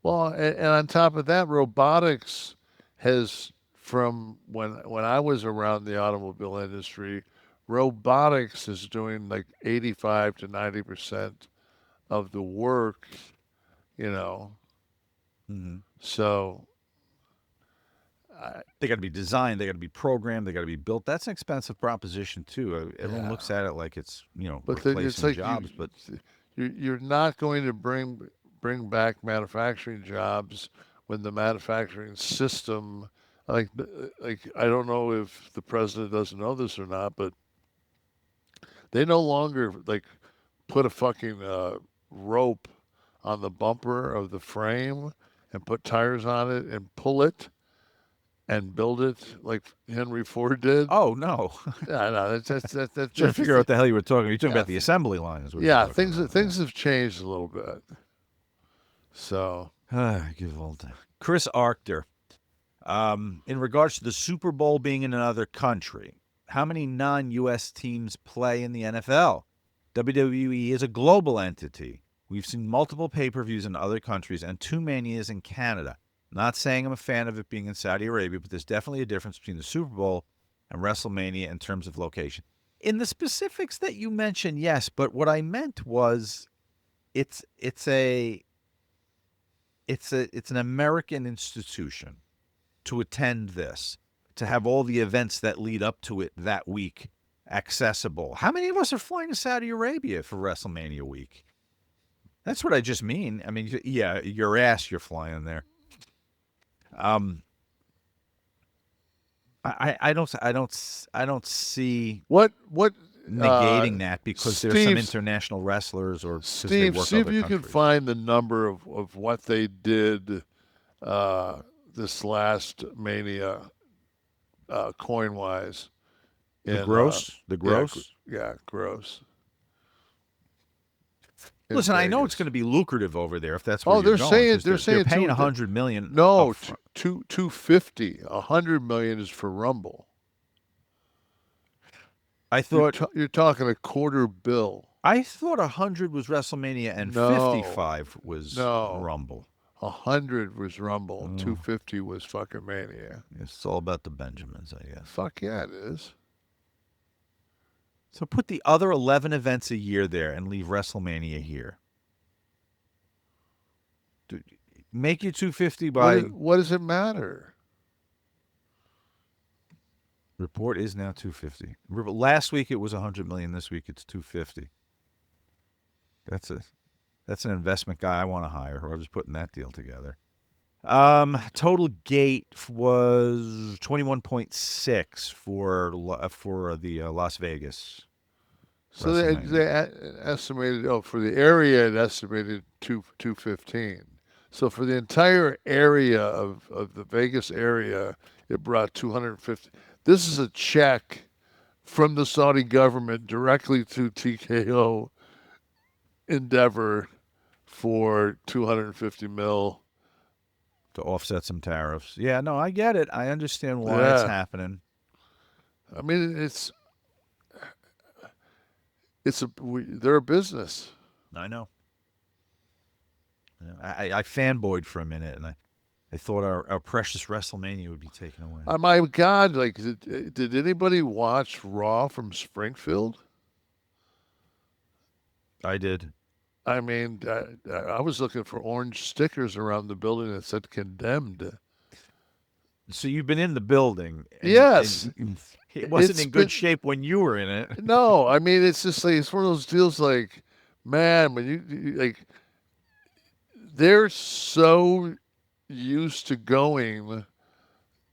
Well, and on top of that, robotics has, from when I was around the automobile industry, robotics is doing like 85 to 90% of the work, you know. Mm-hmm. So they got to be designed, they got to be programmed, they got to be built. That's an expensive proposition too. Everyone looks at it like it's, but replacing it's like jobs, but you're not going to bring back manufacturing jobs when the manufacturing system, like I don't know if the president doesn't know this or not, but they no longer like put a fucking rope on the bumper of the frame and put tires on it and pull it and build it like Henry Ford did. Oh no! Yeah, no, that's trying to figure out what the hell you were talking. You're talking about the assembly line, is what yeah, you're talking about. things have changed a little bit. So, give all time. Chris Arctor, in regards to the Super Bowl being in another country, how many non-U.S. teams play in the NFL? WWE is a global entity. We've seen multiple pay-per-views in other countries and 2 Manias in Canada. Not saying I'm a fan of it being in Saudi Arabia, but there's definitely a difference between the Super Bowl and WrestleMania in terms of location. In the specifics that you mentioned, yes, but what I meant was it's an American institution to attend this, to have all the events that lead up to it that week accessible. How many of us are flying to Saudi Arabia for WrestleMania week? That's what I just mean. I mean, yeah, your ass, you're flying there. I don't see what negating that because there's some Steve, international wrestlers or Steve, see if you can find the number of what they did this last Mania coin wise. The gross? Yeah, gross. Listen, I know it's going to be lucrative over there if that's where you're going. They're paying $100 million. No, $250. $100 million is for Rumble. I thought you're talking a quarter bill. I thought 100 was WrestleMania and 55 was Rumble. 100 was Rumble. 250 was fucking Mania. It's all about the Benjamins, I guess. Fuck yeah, it is. So put the other 11 events a year there and leave WrestleMania here. Dude, make you 250 by... What does it matter? Report is now 250. Last week it was 100 million. This week it's 250. That's an investment guy I want to hire. Or I'm just putting that deal together. Total gate was 21.6 for the Las Vegas. So they estimated for the area it estimated 215. So for the entire area of the Vegas area, it brought 250. This is a check from the Saudi government directly to TKO Endeavor for 250 mil. To offset some tariffs. Yeah, no, I get it. I understand why it's happening. I mean, they're a business. I know. I fanboyed for a minute, and I thought our precious WrestleMania would be taken away. My God, like, did anybody watch Raw from Springfield? I did. I mean, I was looking for orange stickers around the building that said condemned. So you've been in the building. Yes. And it wasn't It's in good been- shape when you were in it. No, I mean, it's just like, it's one of those deals like, man, when you like, they're so used to going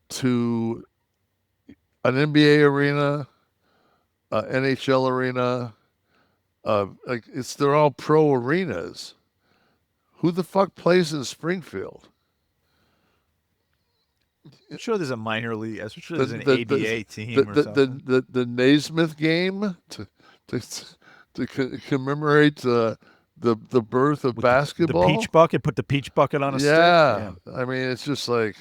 to an NBA arena, NHL arena, like they're all pro arenas. Who the fuck plays in Springfield? I'm sure there's a minor league. I'm sure there's an ABA team or something. The Naismith game to commemorate the birth of basketball. The peach bucket. Put the peach bucket on a stick. Yeah, I mean, it's just like,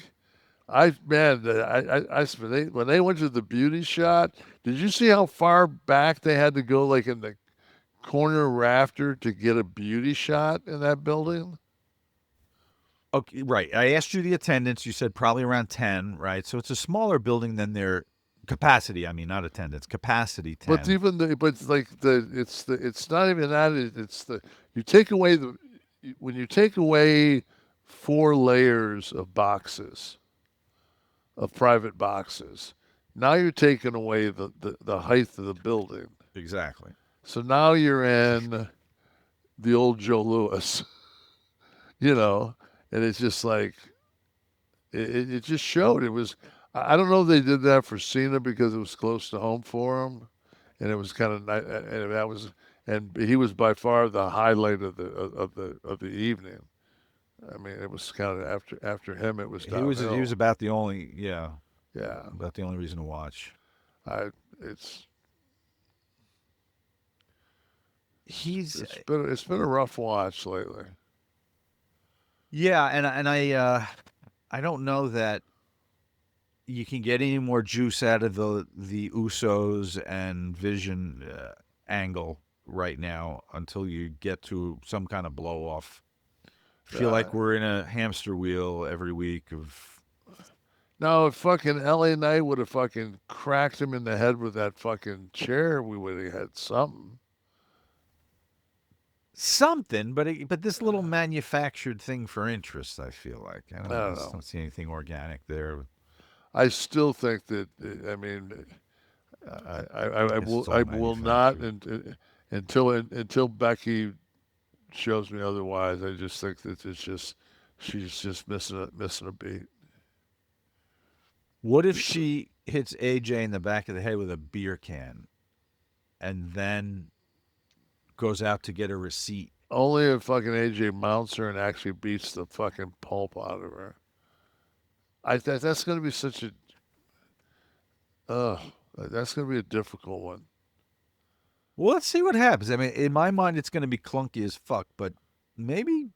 when they went to the beauty shot, did you see how far back they had to go, like in the corner rafter, to get a beauty shot in that building? Okay, right. I asked you the attendance. You said probably around 10, right? So it's a smaller building than their capacity. I mean, not attendance, capacity 10. But it's not even that. It's you take away when you take away 4 layers of boxes, of private boxes. Now you're taking away the height of the building. Exactly. So now you're in the old Joe Louis, and it's just like, it just showed. It was, I don't know if they did that for Cena because it was close to home for him, and it was kind of nice, and he was by far the highlight of the evening. I mean, it was kind of after him, it was downhill. He was about the only, about the only reason to watch. It's He's been a rough watch lately. Yeah, and I don't know that you can get any more juice out of the Usos and Vision angle right now until you get to some kind of blow off. I feel like we're in a hamster wheel every week of. No, if fucking LA Knight would have fucking cracked him in the head with that fucking chair, we would have had something. Something, but this little manufactured thing for interest, I feel like. I don't see anything organic there. I still think that, I mean, I will not until Becky shows me otherwise. I just think that she's just missing a beat. What if she hits AJ in the back of the head with a beer can and then goes out to get a receipt? Only if fucking AJ mounts her and actually beats the fucking pulp out of her. That's going to be such a... that's going to be a difficult one. Well, let's see what happens. I mean, in my mind, it's going to be clunky as fuck, but maybe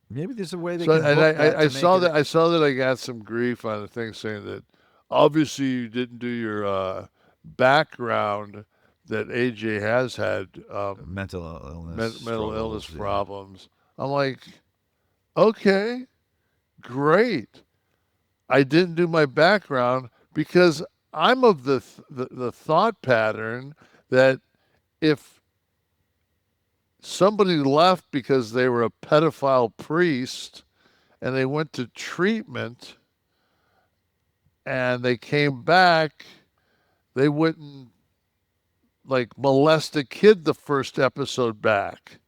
there's a way they can. And I saw that I got some grief on the thing saying that obviously you didn't do your background that AJ has had mental illness problems. I'm like, okay, great. I didn't do my background because I'm of the thought pattern that if somebody left because they were a pedophile priest and they went to treatment and they came back, they wouldn't like molest a kid the first episode back.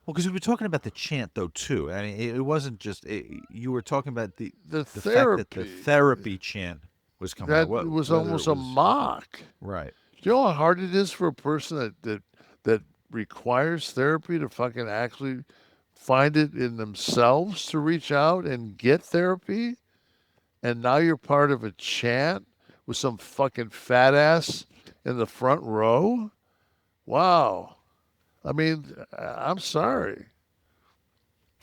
Well, because we were talking about the chant though too. I mean, it wasn't just you were talking about the therapy. Fact that the therapy chant was coming. That was almost a mock. Right. Do you know how hard it is for a person that requires therapy to fucking actually find it in themselves to reach out and get therapy? And now you're part of a chant with some fucking fat ass in the front row? Wow. I mean, I'm sorry.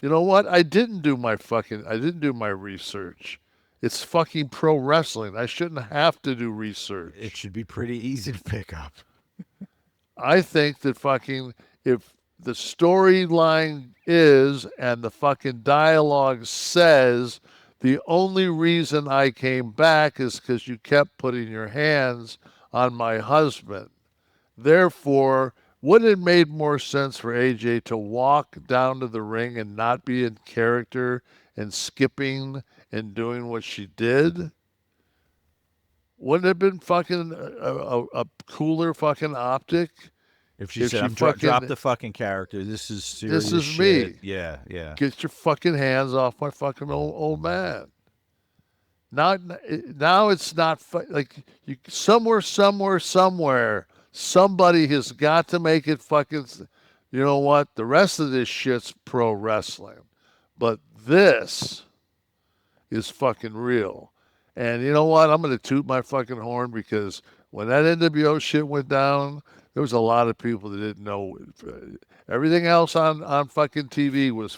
You know what? I didn't do my research. It's fucking pro wrestling. I shouldn't have to do research. It should be pretty easy to pick up. I think that fucking if the storyline is and the fucking dialogue says the only reason I came back is because you kept putting your hands on my husband. Therefore, wouldn't it made more sense for AJ to walk down to the ring and not be in character and skipping and doing what she did? Wouldn't it have been fucking a cooler fucking optic? If she said, she drop the fucking character. This is serious This is shit. me. Yeah, yeah. Get your fucking hands off my fucking old man. Now it's not like you somewhere, somebody has got to make it fucking. You know what? The rest of this shit's pro wrestling, but this is fucking real. And you know what? I'm gonna toot my fucking horn because when that NWO shit went down, there was a lot of people that didn't know. Everything else on fucking TV was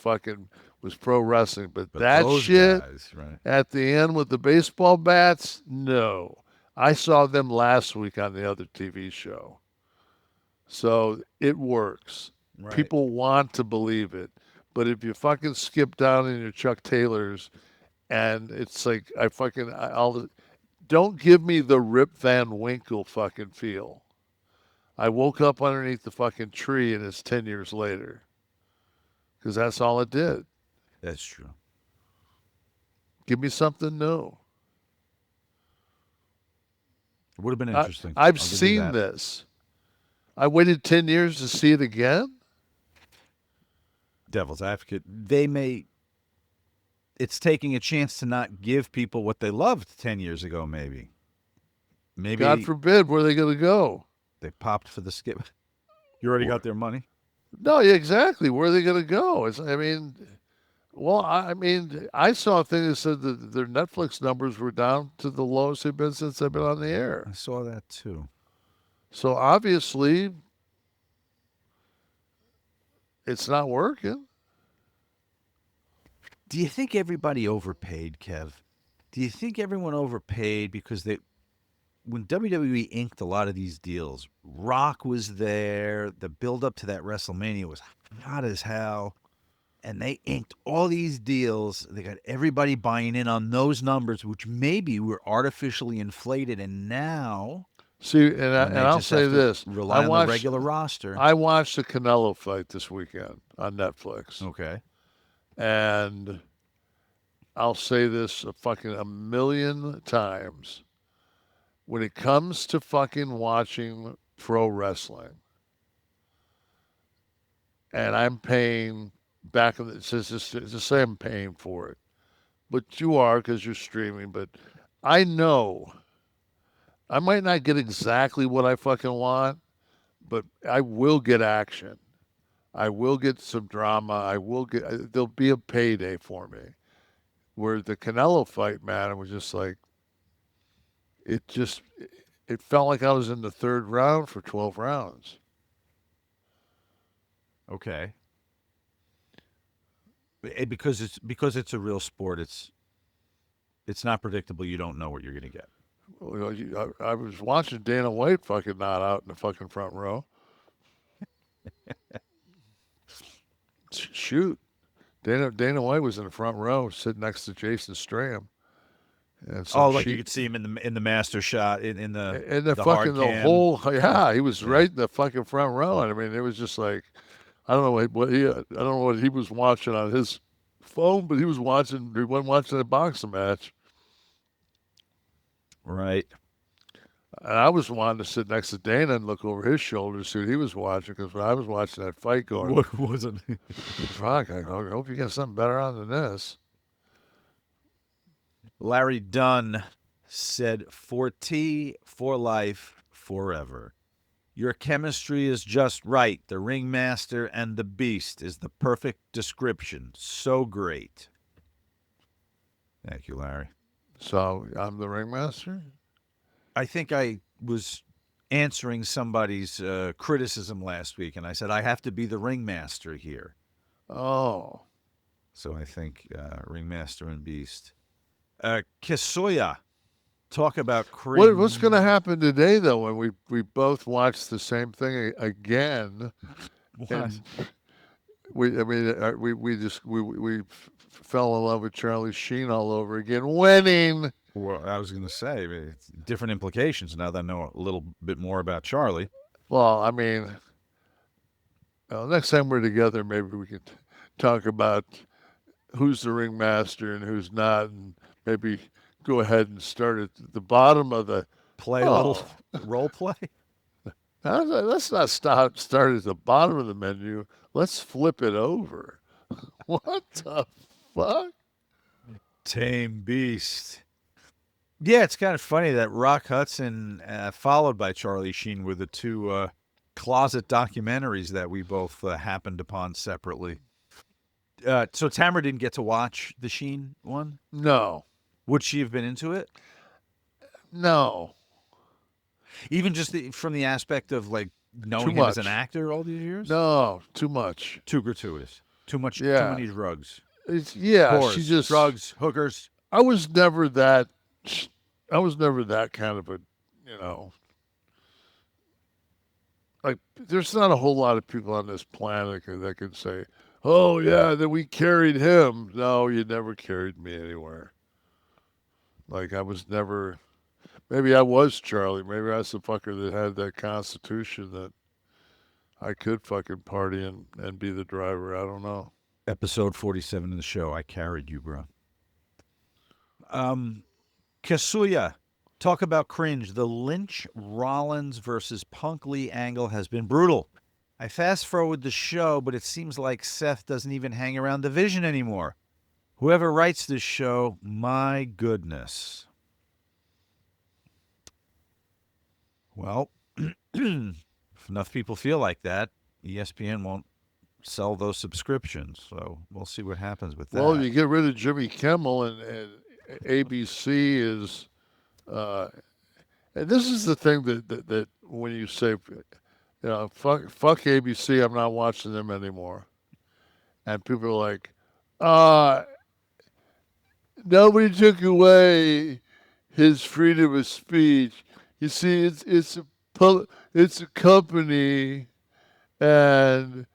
pro wrestling, but that those shit guys, right. at the end with the baseball bats, no. I saw them last week on the other TV show. So it works. Right. People want to believe it. But if you fucking skip down in your Chuck Taylors and it's like don't give me the Rip Van Winkle fucking feel. I woke up underneath the fucking tree and it's 10 years later. Because that's all it did. That's true. Give me something new. It would have been interesting. I've seen this. I waited 10 years to see it again? Devil's advocate. It's taking a chance to not give people what they loved 10 years ago, maybe. God forbid, where are they going to go? They popped for the skip. You already got their money? No, yeah, exactly. Where are they going to go? I saw a thing that said that their Netflix numbers were down to the lowest they've been since they've been on the air. I saw that too. So obviously, it's not working. Do you think everybody overpaid, Kev? Do you think everyone overpaid because when WWE inked a lot of these deals, Rock was there, the build-up to that WrestleMania was hot as hell, and they inked all these deals. They got everybody buying in on those numbers, which maybe were artificially inflated, and now... See, and I'll say this. Rely on the regular roster. I watched the Canelo fight this weekend on Netflix. Okay. And I'll say this a million times. When it comes to fucking watching pro wrestling, and I'm paying back, to say I'm paying for it, but you are because you're streaming, but I know I might not get exactly what I fucking want, but I will get action. I will get some drama. There'll be a payday for me. Where the Canelo fight, man, it was just like, it felt like I was in the third round for 12 rounds. Okay. Because it's a real sport, it's not predictable. You don't know what you're going to get. Well, I was watching Dana White fucking not out in the fucking front row. Shoot. Dana White was in the front row sitting next to Jason Stram. And you could see him in the master shot in the fucking hard cam. The whole he was right in the fucking front row. And I mean, it was just like, I don't know what he was watching on his phone, but he wasn't watching a boxing match. Right. And I was wanting to sit next to Dana and look over his shoulder to see what he was watching, because when I was watching that fight going, what was it? Fuck, I hope you get something better on than this. Larry Dunn said, "For T, for life, forever. Your chemistry is just right. The Ringmaster and the Beast is the perfect description. So great." Thank you, Larry. So I'm the Ringmaster? I think I was answering somebody's criticism last week, and I said I have to be the Ringmaster here. Oh. So I think Ringmaster and Beast. Kisoya, talk about cringe. What's going to happen today, though, when we both watch the same thing again, What? And we fell in love with Charlie Sheen all over again, winning. Well, I was going to say, it's different implications now that I know a little bit more about Charlie. Well, I mean, next time we're together, maybe we can talk about who's the ringmaster and who's not, and maybe go ahead and start at the bottom of the Play a little role play. Let's not start at the bottom of the menu. Let's flip it over. What the fuck? Tame Beast. Yeah, it's kind of funny that Rock Hudson, followed by Charlie Sheen, were the two closet documentaries that we both happened upon separately. So Tamara didn't get to watch the Sheen one? No. Would she have been into it? No. Even just from the aspect of like knowing him as an actor all these years? No, too much. Too gratuitous. Too much. Yeah. Too many drugs. She just drugs, hookers. I was never that kind of a, like there's not a whole lot of people on this planet that can say, "Oh yeah, that we carried him." No, you never carried me anywhere. Like I was never. Maybe I was Charlie. Maybe I was the fucker that had that constitution that I could fucking party and be the driver. I don't know. Episode 47 of the show. I carried you, bro. Kasuya, talk about cringe. The Lynch Rollins versus Punk Lee angle has been brutal. I fast forward the show, but it seems like Seth doesn't even hang around the division anymore. Whoever writes this show, my goodness. Well, if enough people feel like that, ESPN won't sell those subscriptions. So we'll see what happens with that. Well, you get rid of Jimmy Kimmel and ABC is, and this is the thing that when you say, fuck ABC, I'm not watching them anymore. And people are like, nobody took away his freedom of speech. You see, it's a company, and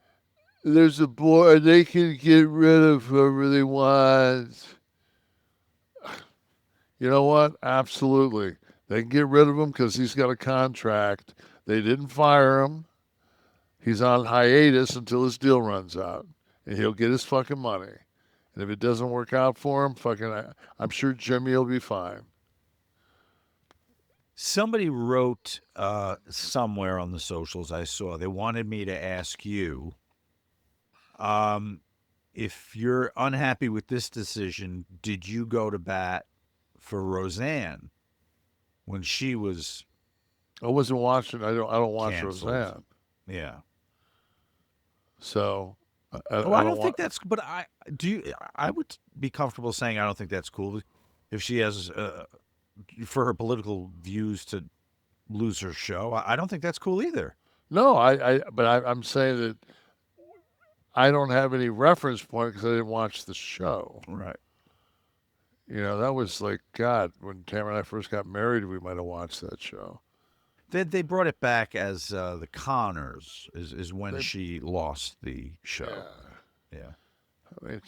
there's a board, and they can get rid of whoever they want. You know what? Absolutely. They can get rid of him because he's got a contract. They didn't fire him. He's on hiatus until his deal runs out, and he'll get his fucking money. And if it doesn't work out for him, I'm sure Jimmy will be fine. Somebody wrote somewhere on the socials I saw, they wanted me to ask you, if you're unhappy with this decision, did you go to bat for Roseanne when she was I wasn't watching. I don't watch canceled? Roseanne. Yeah. So I don't think that's. But I would be comfortable saying I don't think that's cool if she has for her political views to lose her show. I don't think that's cool either. No, I'm saying that I don't have any reference point because I didn't watch the show. Right. That was like, God, when Tamara and I first got married, we might have watched that show. They brought it back as the Connors is when she lost the show. Yeah. I mean,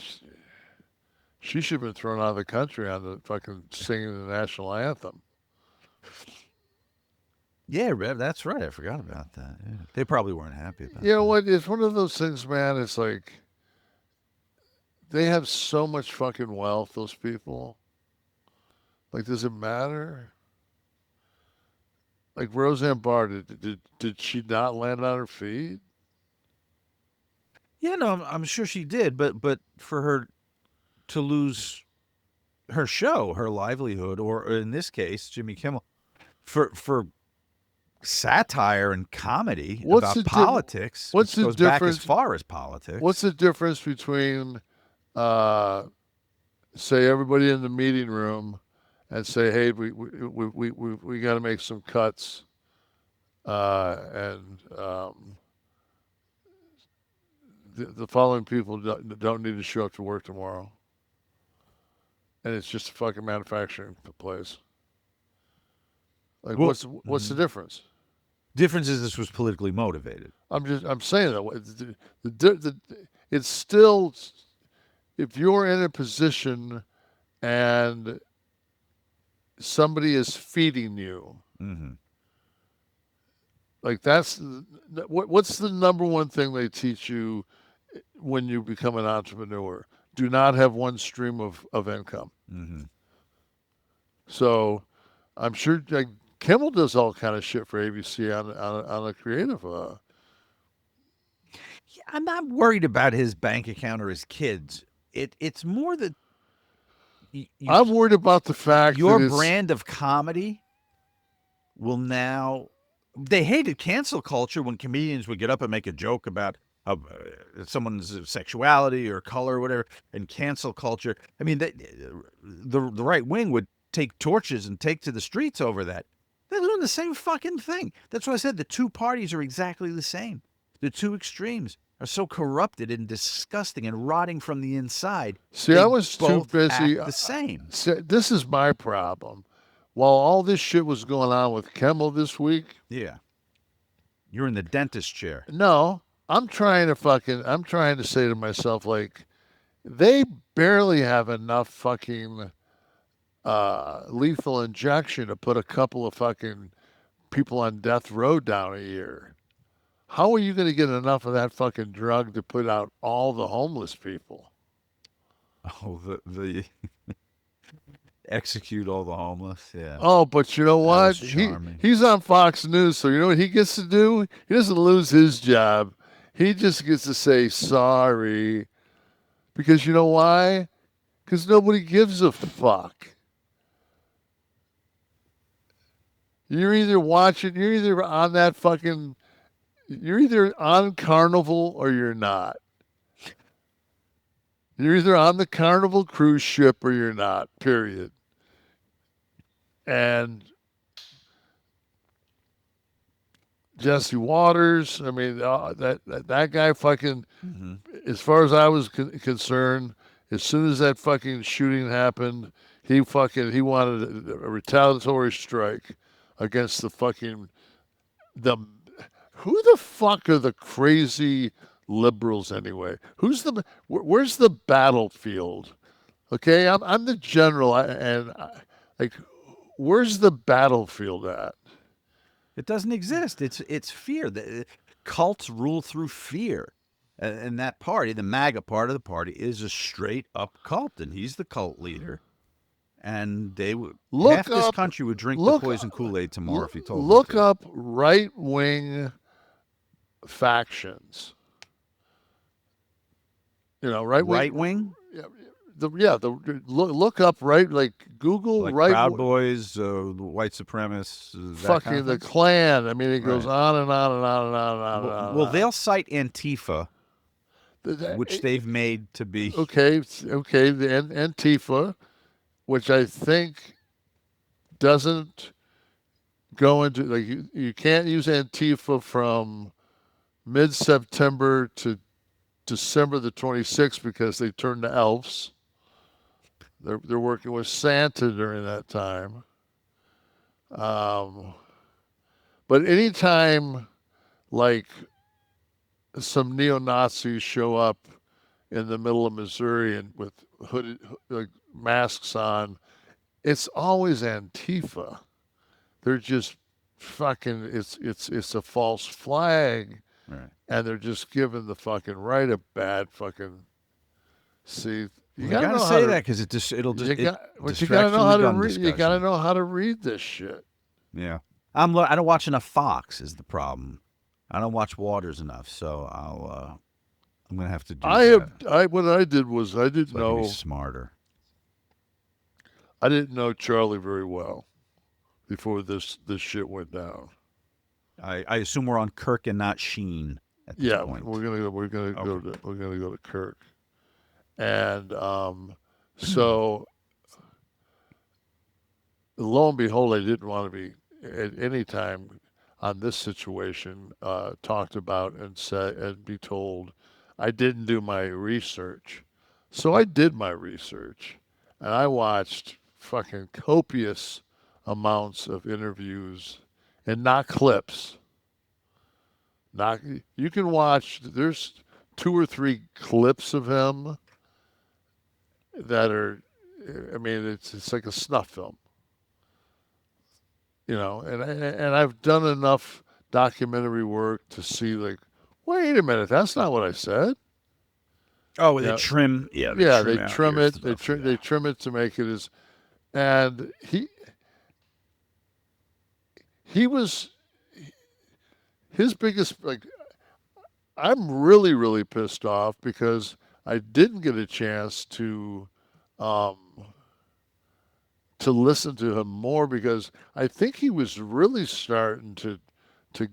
she should have been thrown out of the country on the fucking singing the national anthem. Yeah, Rev, that's right. I forgot about that. Yeah. They probably weren't happy about that. You know what? It's one of those things, man. It's like they have so much fucking wealth, those people. Like, does it matter? Like Roseanne Barr, did she not land on her feet? Yeah, no, I'm sure she did, but for her to lose her show, her livelihood, or in this case, Jimmy Kimmel, for satire and comedy about politics, what's the goes difference back as far as politics. What's the difference between, say, everybody in the meeting room and say, hey, we got to make some cuts, and the following people don't need to show up to work tomorrow, and it's just a fucking manufacturing place. Like, what's the difference? Difference is this was politically motivated. I'm saying that it's still, if you're in a position and somebody is feeding you, like what's the number one thing they teach you when you become an entrepreneur? Do not have one stream of income. So I'm sure like Kimmel does all kind of shit for ABC on a creative. I'm not worried about his bank account or his kids. It's more that I'm worried about the fact your that brand of comedy will now. They hated cancel culture when comedians would get up and make a joke about someone's sexuality or color or whatever, and cancel culture. I mean, the right wing would take torches and take to the streets over that. They're doing the same fucking thing. That's why I said the two parties are exactly the same. The two extremes are so corrupted and disgusting and rotting from the inside. See, I was too busy. The same. See, this is my problem. While all this shit was going on with Kimmel this week, yeah, you're in the dentist chair. No, I'm trying to say to myself, like, they barely have enough fucking lethal injection to put a couple of fucking people on death row down a year. How are you going to get enough of that fucking drug to put out all the homeless people? Oh, the execute all the homeless. Yeah. Oh, but you know what? He's on Fox News, so you know what he gets to do? He doesn't lose his job. He just gets to say sorry. Because you know why? Because nobody gives a fuck. You're either on Carnival or you're not. You're either on the Carnival cruise ship or you're not, period. And Jesse Waters, I mean, that guy fucking, as far as I was concerned, as soon as that fucking shooting happened, he wanted a retaliatory strike against who the fuck are the crazy liberals anyway? Where's the battlefield? Okay, I'm the general, where's the battlefield at? It doesn't exist. It's fear. The cults rule through fear, and that party, the MAGA part of the party, is a straight up cult, and he's the cult leader. And half this country would drink the poison Kool-Aid tomorrow if he told them to. Look up right-wing factions. You know, right wing. Look up Google like right. Proud Boys, the white supremacists, fucking the Klan. I mean, it goes on and on and on and on and on. Well, they'll cite Antifa, which they've made to be okay. The Antifa, which I think doesn't go into you can't use Antifa from mid-September to December the 26th because they turned to elves. They're working with Santa during that time. But anytime some neo-Nazis show up in the middle of Missouri and with hooded masks on, it's always Antifa. They're just fucking it's a false flag. right. And they're just giving the fucking right a bad fucking. See, you gotta say that because it'll just. You gotta know how to read. You gotta know how to read this shit. Yeah, I don't watch enough Fox is the problem. I don't watch Waters enough, so I'm gonna have to do. What I did was I didn't know. Be smarter. I didn't know Charlie very well before this shit went down. I assume we're on Kirk and not Sheen at this point. we're gonna go to Kirk, and so lo and behold, I didn't want to be at any time on this situation talked about and said and be told I didn't do my research. So I did my research, and I watched fucking copious amounts of interviews. And not clips. Not you can watch. There's 2 or 3 clips of him that are. I mean, it's like a snuff film. And I've done enough documentary work to see like, wait a minute, that's not what I said. Oh, they trim. Yeah, they out trim your it. stuff, They trim it to make it as. And he was his biggest like. I'm really really pissed off because I didn't get a chance um, to listen to him more because I think he was really starting to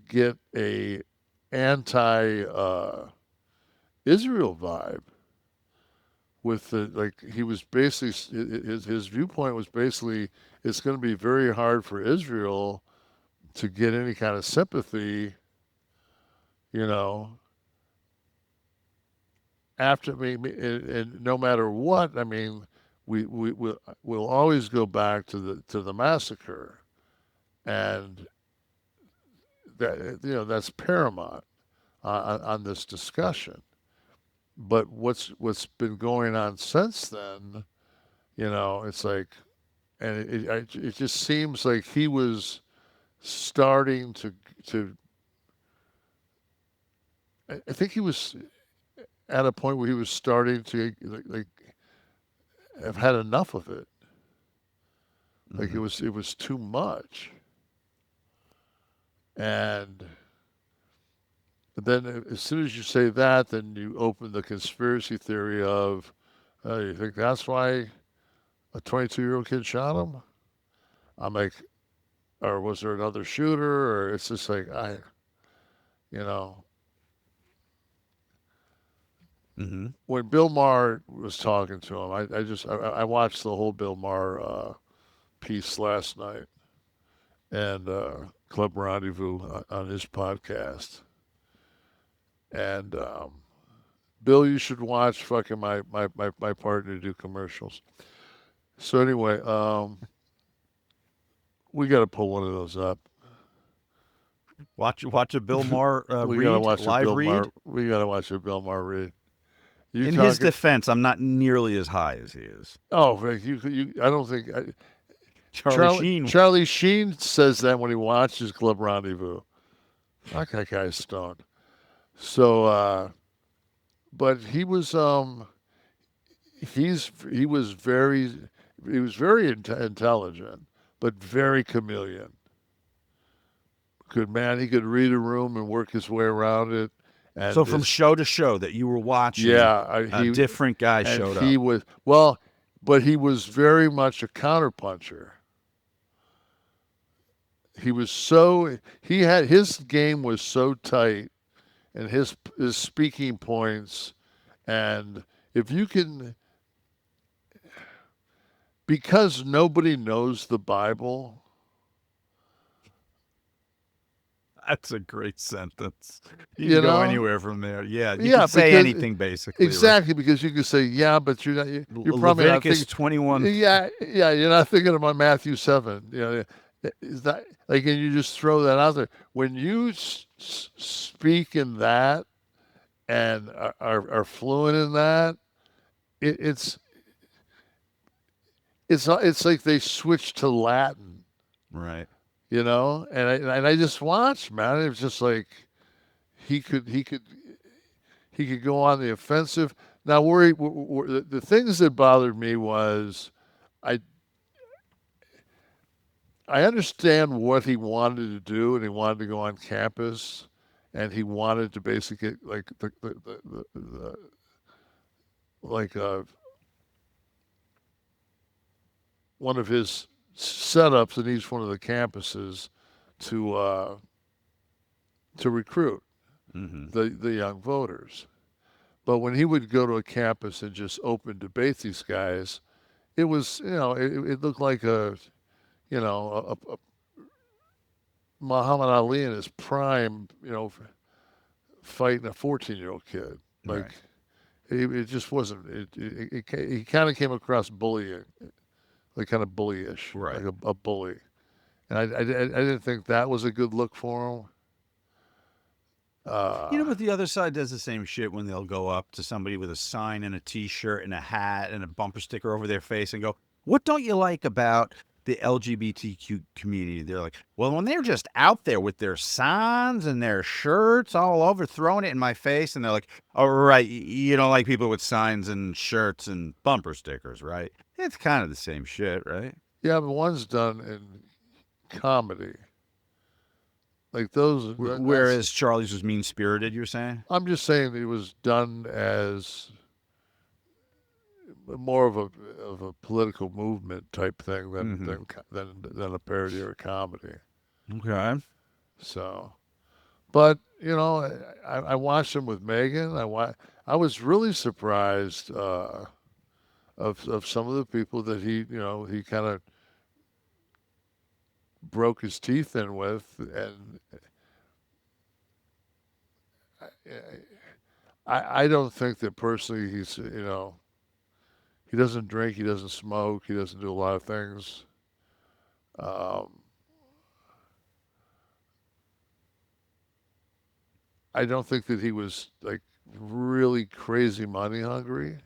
get a anti Israel vibe with the like he was basically his viewpoint was basically it's going to be very hard for Israel to get any kind of sympathy, you know, after me and no matter what, I mean, we'll always go back to the massacre, and that that's paramount on this discussion. But what's been going on since then, it's like, and it just seems like he was starting to I think he was at a point where he was starting to like have had enough of it. Like it was too much. And then as soon as you say that, then you open the conspiracy theory of, you think that's why a 22-year-old kid shot him? I'm like, or was there another shooter? Or it's just like, when Bill Maher was talking to him, I watched the whole Bill Maher piece last night and Club Rendezvous on his podcast. And Bill, you should watch fucking my partner do commercials. So anyway, we got to pull one of those up. Watch a Bill Maher we gotta watch live a Bill read. Maher, we got to watch a Bill Maher read. In his defense, I'm not nearly as high as he is. Oh, you I don't think Sheen. Charlie Sheen says that when he watches Club Rendezvous. That guy's stoned. So, but he was he was very intelligent, but very chameleon. He could read a room and work his way around it. And so from show to show that you were watching, a different guy showed up. He was but he was very much a counterpuncher. He was his game was so tight, and his speaking points, and if you can, because nobody knows the Bible. That's a great sentence. You can go anywhere from there. Yeah, you can say anything basically. Exactly, right? Because you can say, but you're not. You're probably not thinking 21. Yeah, you're not thinking about Matthew 7. Is that like, and you just throw that out there when you speak in that and are fluent in that. It's like they switched to Latin, right? And I just watched, man. It was just like he could go on the offensive. Now, the things that bothered me was I understand what he wanted to do, and he wanted to go on campus, and he wanted to basically like one of his setups in each one of the campuses to recruit the young voters. But when he would go to a campus and just open debate these guys, it was, it looked like a Muhammad Ali in his prime, fighting a 14-year-old kid. Like, right. It just wasn't. He kind of came across bullying, like kind of bullyish, right? Like a bully. And I didn't think that was a good look for him. You know, but the other side does the same shit when they'll go up to somebody with a sign and a T-shirt and a hat and a bumper sticker over their face and go, "What don't you like about the LGBTQ community?" They're like, "Well, when they're just out there with their signs and their shirts all over, throwing it in my face," and they're like, "Oh, right, you don't like people with signs and shirts and bumper stickers, right?" It's kind of the same shit, right? Yeah, but one's done in comedy. Like those. Whereas Charlie's was mean-spirited, you're saying? I'm just saying it was done as more of a political movement type thing than a parody or a comedy. Okay. So, but you know, I watched him with Megan. I was really surprised of some of the people that he kind of broke his teeth in with, and I don't think that personally he's he doesn't drink, he doesn't smoke, he doesn't do a lot of things. I don't think that he was like really crazy money hungry.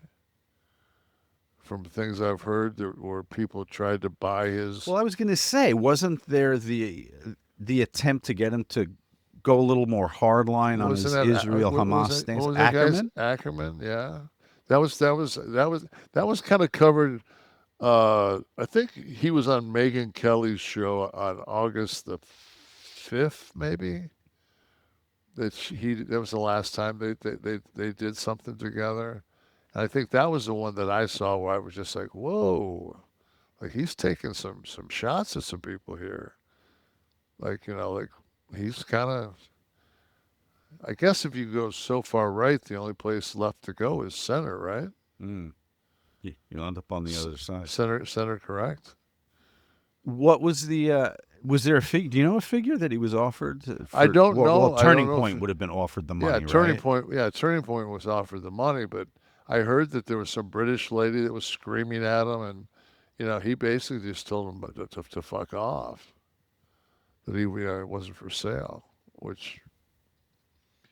From things I've heard, where people tried to buy his. Well, I was going to say, wasn't there the attempt to get him to go a little more hardline on his Israel-Hamas stance? Ackerman? Ackerman, yeah. That was kind of covered. I think he was on Megyn Kelly's show on August the 5th, maybe. That was the last time they did something together. And I think that was the one that I saw where I was just like, whoa, like he's taking some shots at some people here. Like, like he's kind of, I guess if you go so far right, the only place left to go is center, right? You'll end up on the other side. Center, correct? What was was there a figure? Do you know a figure that he was offered? I don't know. Well, Turning Point would have been offered the money, yeah, right? Turning Point was offered the money, but I heard that there was some British lady that was screaming at him, and he basically just told him to fuck off. That he wasn't for sale, which.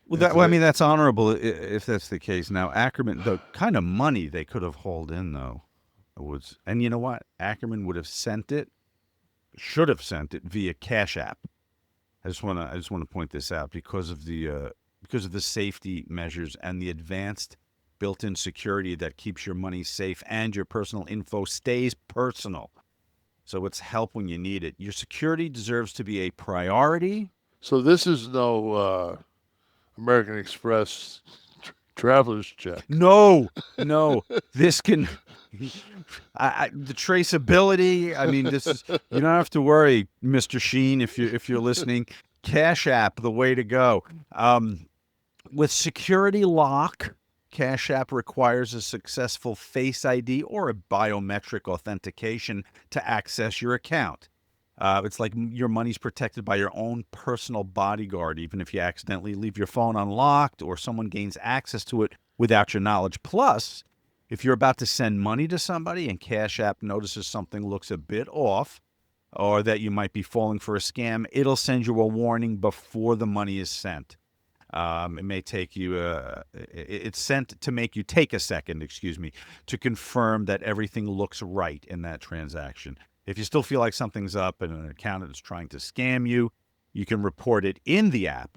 Well, I mean, that's honorable if that's the case. Now, Ackerman, the kind of money they could have hauled in, though, was, and you know what? Ackerman would have should have sent it via Cash App. I just want to point this out because of the safety measures and the advanced built-in security that keeps your money safe and your personal info stays personal. So it's help when you need it. Your security deserves to be a priority. So this is no American Express traveler's check. No. This can the traceability. I mean, this is, you don't have to worry, Mr. Sheen, if you're listening. Cash App, the way to go. With security lock, Cash App requires a successful Face ID or a biometric authentication to access your account. It's like your money's protected by your own personal bodyguard, even if you accidentally leave your phone unlocked or someone gains access to it without your knowledge. Plus, if you're about to send money to somebody and Cash App notices something looks a bit off or that you might be falling for a scam, it'll send you a warning before the money is sent. It may take you, it's sent to make you take a second, to confirm that everything looks right in that transaction. If you still feel like something's up and an accountant is trying to scam you, you can report it in the app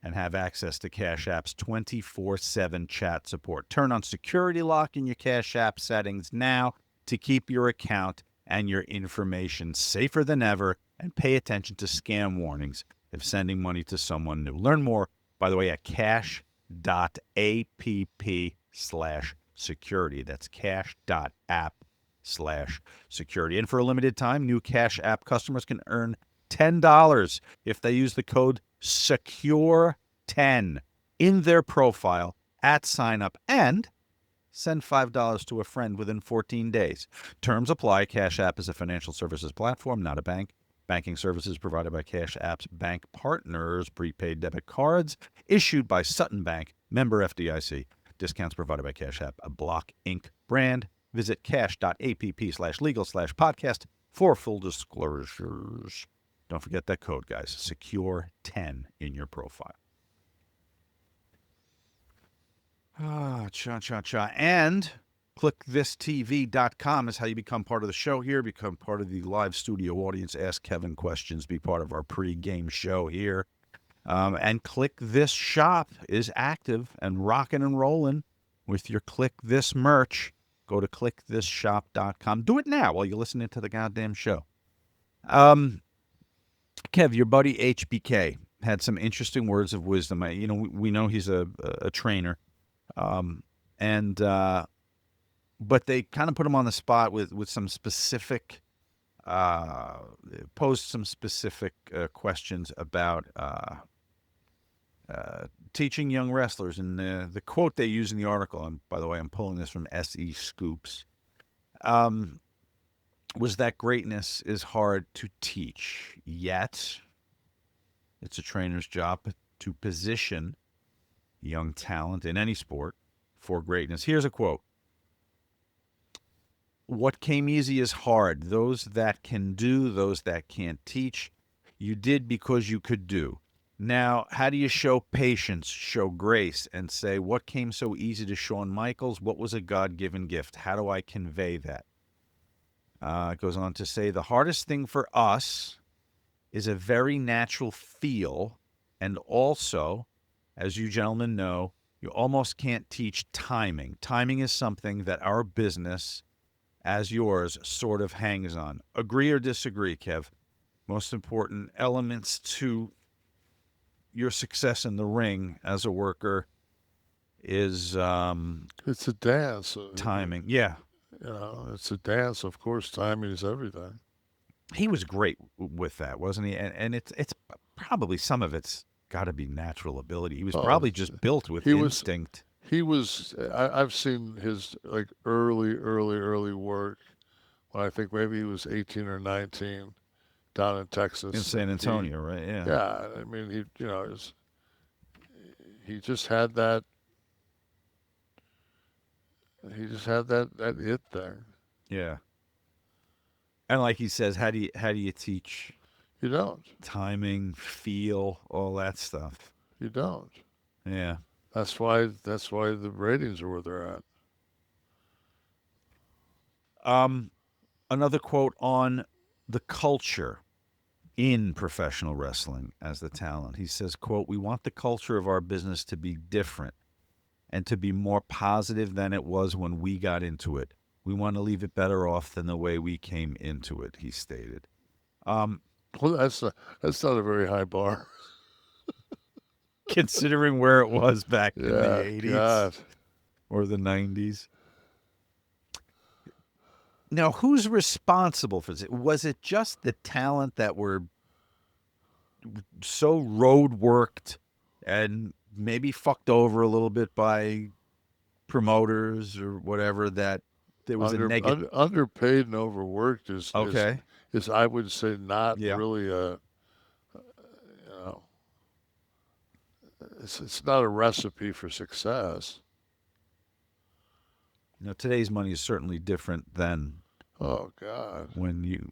and have access to Cash App's 24/7 chat support. Turn on security lock in your Cash App settings now to keep your account and your information safer than ever, and pay attention to scam warnings if sending money to someone new. Learn more, by the way, at cash.app/security. That's cash.app/security. And for a limited time, new Cash App customers can earn $10 if they use the code SECURE10 in their profile at sign up and send $5 to a friend within 14 days. Terms apply. Cash App is a financial services platform, not a bank. Banking services provided by Cash App's bank partners. Prepaid debit cards issued by Sutton Bank. Member FDIC. Discounts provided by Cash App, a Block Inc. brand. Visit cash.app/legal/podcast for full disclosures. Don't forget that code, guys. SECURE10 in your profile. Cha. And KliqThisTV.com is how you become part of the show here, become part of the live studio audience, ask Kevin questions, be part of our pre-game show here. And Kliq This shop is active and rocking and rolling with your Kliq This merch. Go to KliqThisShop.com. Do it now while you're listening to the goddamn show. Kev, your buddy HBK had some interesting words of wisdom. We know he's a trainer. But they kind of put him on the spot with some specific, posed some specific questions about teaching young wrestlers. And the quote they use in the article, and by the way, I'm pulling this from SE Scoops, was that greatness is hard to teach, yet it's a trainer's job to position young talent in any sport for greatness. Here's a quote. What came easy is hard. Those that can do, those that can't teach. You did because you could do. Now, how do you show patience, show grace, and say, what came so easy to Shawn Michaels? What was a God-given gift? How do I convey that? It goes on to say, the hardest thing for us is a very natural feel, and also, as you gentlemen know, you almost can't teach timing. Timing is something that our business, as yours, sort of hangs on. Agree or disagree, Kev? Most important elements to your success in the ring as a worker is it's a dance. timing. Yeah. It's a dance. Of course, timing is everything. He was great with that, wasn't he? And it's probably some of it's got to be natural ability. He was probably just built with instinct. He was. I've seen his like early work when I think maybe he was 18 or 19 down in Texas, In San Antonio, right? Yeah. Yeah. I mean, he just had that. He just had that it thing. Yeah. And like he says, how do you teach? You don't. Timing, feel, all that stuff. You don't. Yeah. That's why the ratings are where they're at. Another quote on the culture in professional wrestling as the talent. He says, quote, we want the culture of our business to be different and to be more positive than it was when we got into it. We want to leave it better off than the way we came into it, he stated. Well, that's not a very high bar. Considering where it was back in the 80s God. or the 90s. Now, who's responsible for this? Was it just the talent that were so road worked and maybe fucked over a little bit by promoters or whatever that there was a negative? Underpaid and overworked is okay. Is I would say not really a, it's not a recipe for success. Today's money is certainly different than oh God, when you,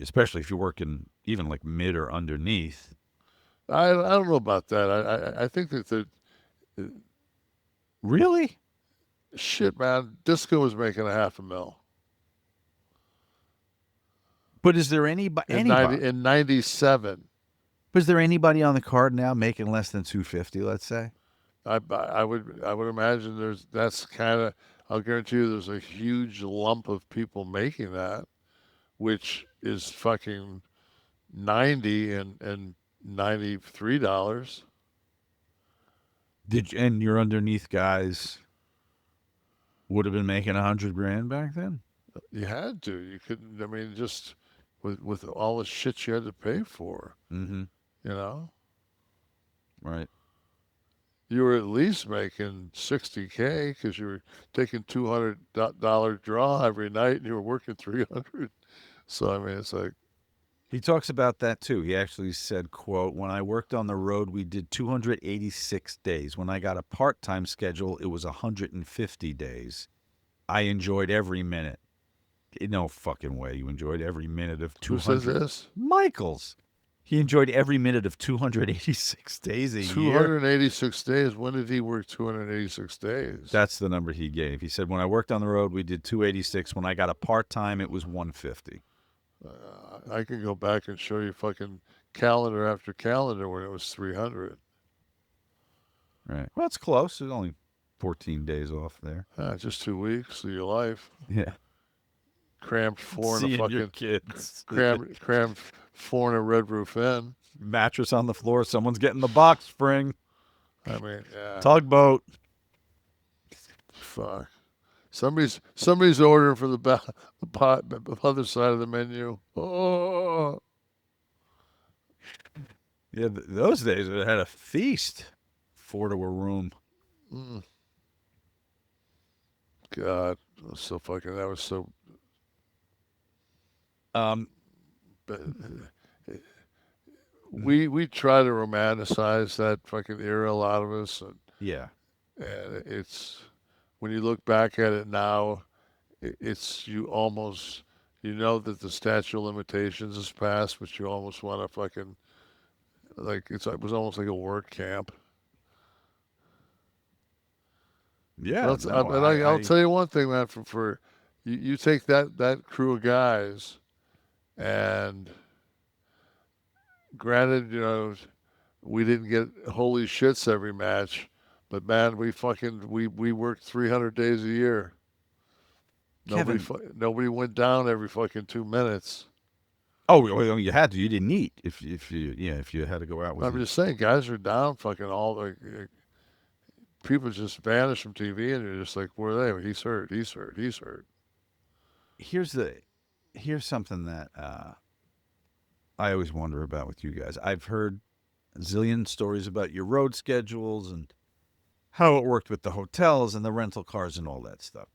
especially if you're working even like mid or underneath. I don't know about that. I think that really, shit, man, Disco was making $500,000. But is there anybody in 97? But is there anybody on the card now making less than $250? Let's say. I would imagine that's kind of. I'll guarantee you, there's a huge lump of people making that, which is fucking $90 and $93. And your underneath guys would have been making $100,000 back then? You had to. You couldn't. I mean, just with all the shit you had to pay for. Mm-hmm. Right. You were at least making $60K because you were taking $200 draw every night and you were working 300. So I mean, it's like. He talks about that too. He actually said, quote, when I worked on the road, we did 286 days. When I got a part-time schedule, it was 150 days. I enjoyed every minute. No fucking way you enjoyed every minute of 200. Who says this? Michaels. He enjoyed every minute of 286 days a year. 286 days. When did he work 286 days? That's the number he gave. He said, when I worked on the road, we did 286. When I got a part-time, it was 150. I can go back and show you fucking calendar after calendar when it was 300. Right. Well, it's close. There's only 14 days off there. Just 2 weeks of your life. Yeah. Crammed four in a Seeing fucking your kids. crammed four in a Red Roof Inn. Mattress on the floor. Someone's getting the box spring. I mean, yeah. Tugboat. Fuck. Somebody's ordering for the other side of the menu. Oh. Yeah, those days it had a feast. 4 to a room. God, that was so fucking. That was so. We try to romanticize that fucking era, a lot of us, and it's when you look back at it now, it's you know that the statute of limitations is passed, but you almost want to fucking it was almost like a work camp. Yeah, I'll tell you one thing, man. For you take that crew of guys, and granted, we didn't get holy shits every match, but man, we worked 300 days a year. Nobody went down every fucking 2 minutes. Oh, you had to. You didn't eat if you had to go out with. I'm just saying, guys are down fucking all the. People just vanish from TV, and you're just like, where are they? He's hurt. He's hurt. He's hurt. Here's something that I always wonder about with you guys. I've heard a zillion stories about your road schedules and how it worked with the hotels and the rental cars and all that stuff.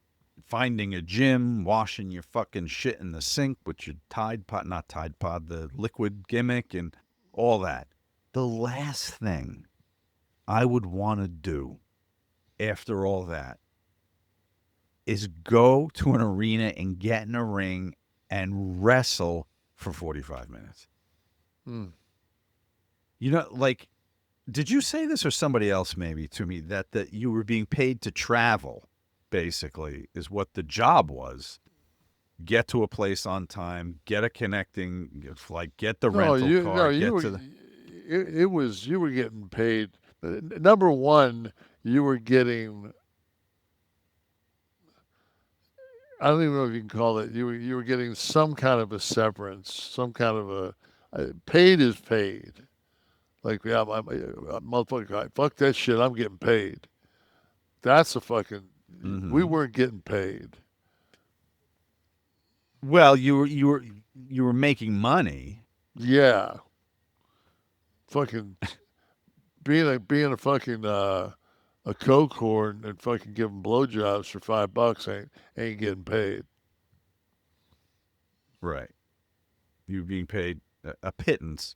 Finding a gym, washing your fucking shit in the sink with your not Tide Pod, the liquid gimmick and all that. The last thing I would want to do after all that is go to an arena and get in a ring and wrestle for 45 minutes. Did you say this or somebody else maybe to me that you were being paid to travel, basically, is what the job was? Get to a place on time, get a connecting flight, get the rental car. You were getting paid. Number one, you were getting. I don't even know if you can call it. You were getting some kind of a severance, some kind of a paid is paid. Like, yeah, motherfucker, fuck that shit. I'm getting paid. That's a fucking. We weren't getting paid. Well, you were making money. Yeah. Fucking being a fucking a coke whore and fucking giving blowjobs for $5 ain't getting paid. Right. You were being paid a pittance.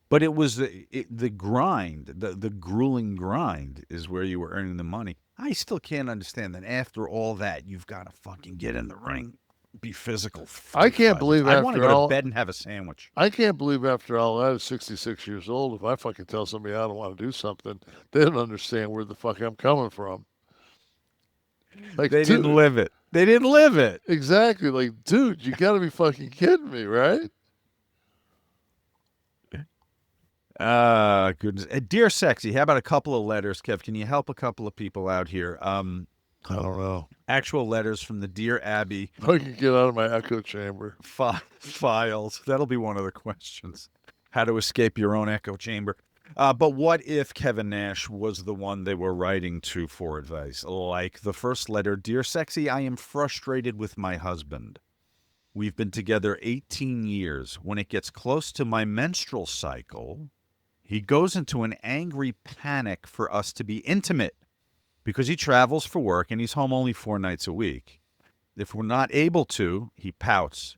But it was the grind, the grueling grind is where you were earning the money. I still can't understand that after all that, you've got to fucking get in the ring, be physical. I can't believe I want to go to bed and have a sandwich. I can't believe after all that, at 66 years old, if I fucking tell somebody I don't want to do something, they don't understand where the fuck I'm coming from. Like, they didn't live it. They didn't live it. Exactly. Like, dude, you got to be fucking kidding me, right? Goodness. Dear Sexy, how about a couple of letters, Kev? Can you help a couple of people out here? I don't know. Actual letters from the Dear Abby. I can get out of my echo chamber. Files. That'll be one of the questions. How to escape your own echo chamber. But what if Kevin Nash was the one they were writing to for advice? Like the first letter, Dear Sexy, I am frustrated with my husband. We've been together 18 years. When it gets close to my menstrual cycle, he goes into an angry panic for us to be intimate because he travels for work and he's home only 4 nights a week. If we're not able to, he pouts,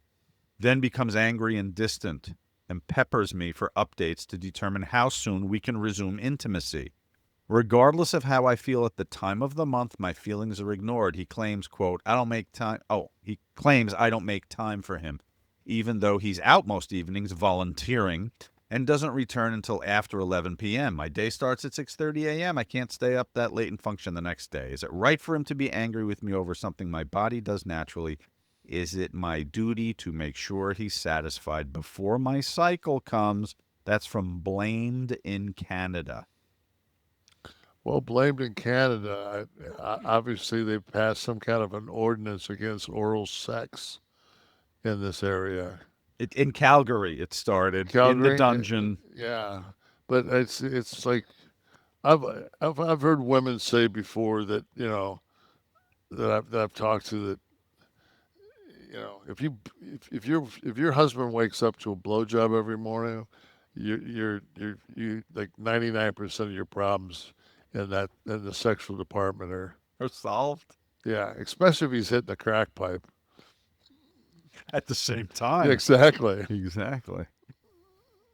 then becomes angry and distant and peppers me for updates to determine how soon we can resume intimacy. Regardless of how I feel at the time of the month, my feelings are ignored. He claims, quote, he claims I don't make time for him, even though he's out most evenings volunteering and doesn't return until after 11 p.m. My day starts at 6:30 a.m. I can't stay up that late and function the next day. Is it right for him to be angry with me over something my body does naturally? Is it my duty to make sure he's satisfied before my cycle comes? That's from Blamed in Canada. Well, Blamed in Canada, obviously they've passed some kind of an ordinance against oral sex in this area. In Calgary, it started. Calgary, in the dungeon. Yeah, but it's like I've heard women say before that that I've talked to that if your husband wakes up to a blowjob every morning, you like 99% of your problems in the sexual department are solved. Yeah, especially if he's hitting the crack pipe at the same time. Exactly.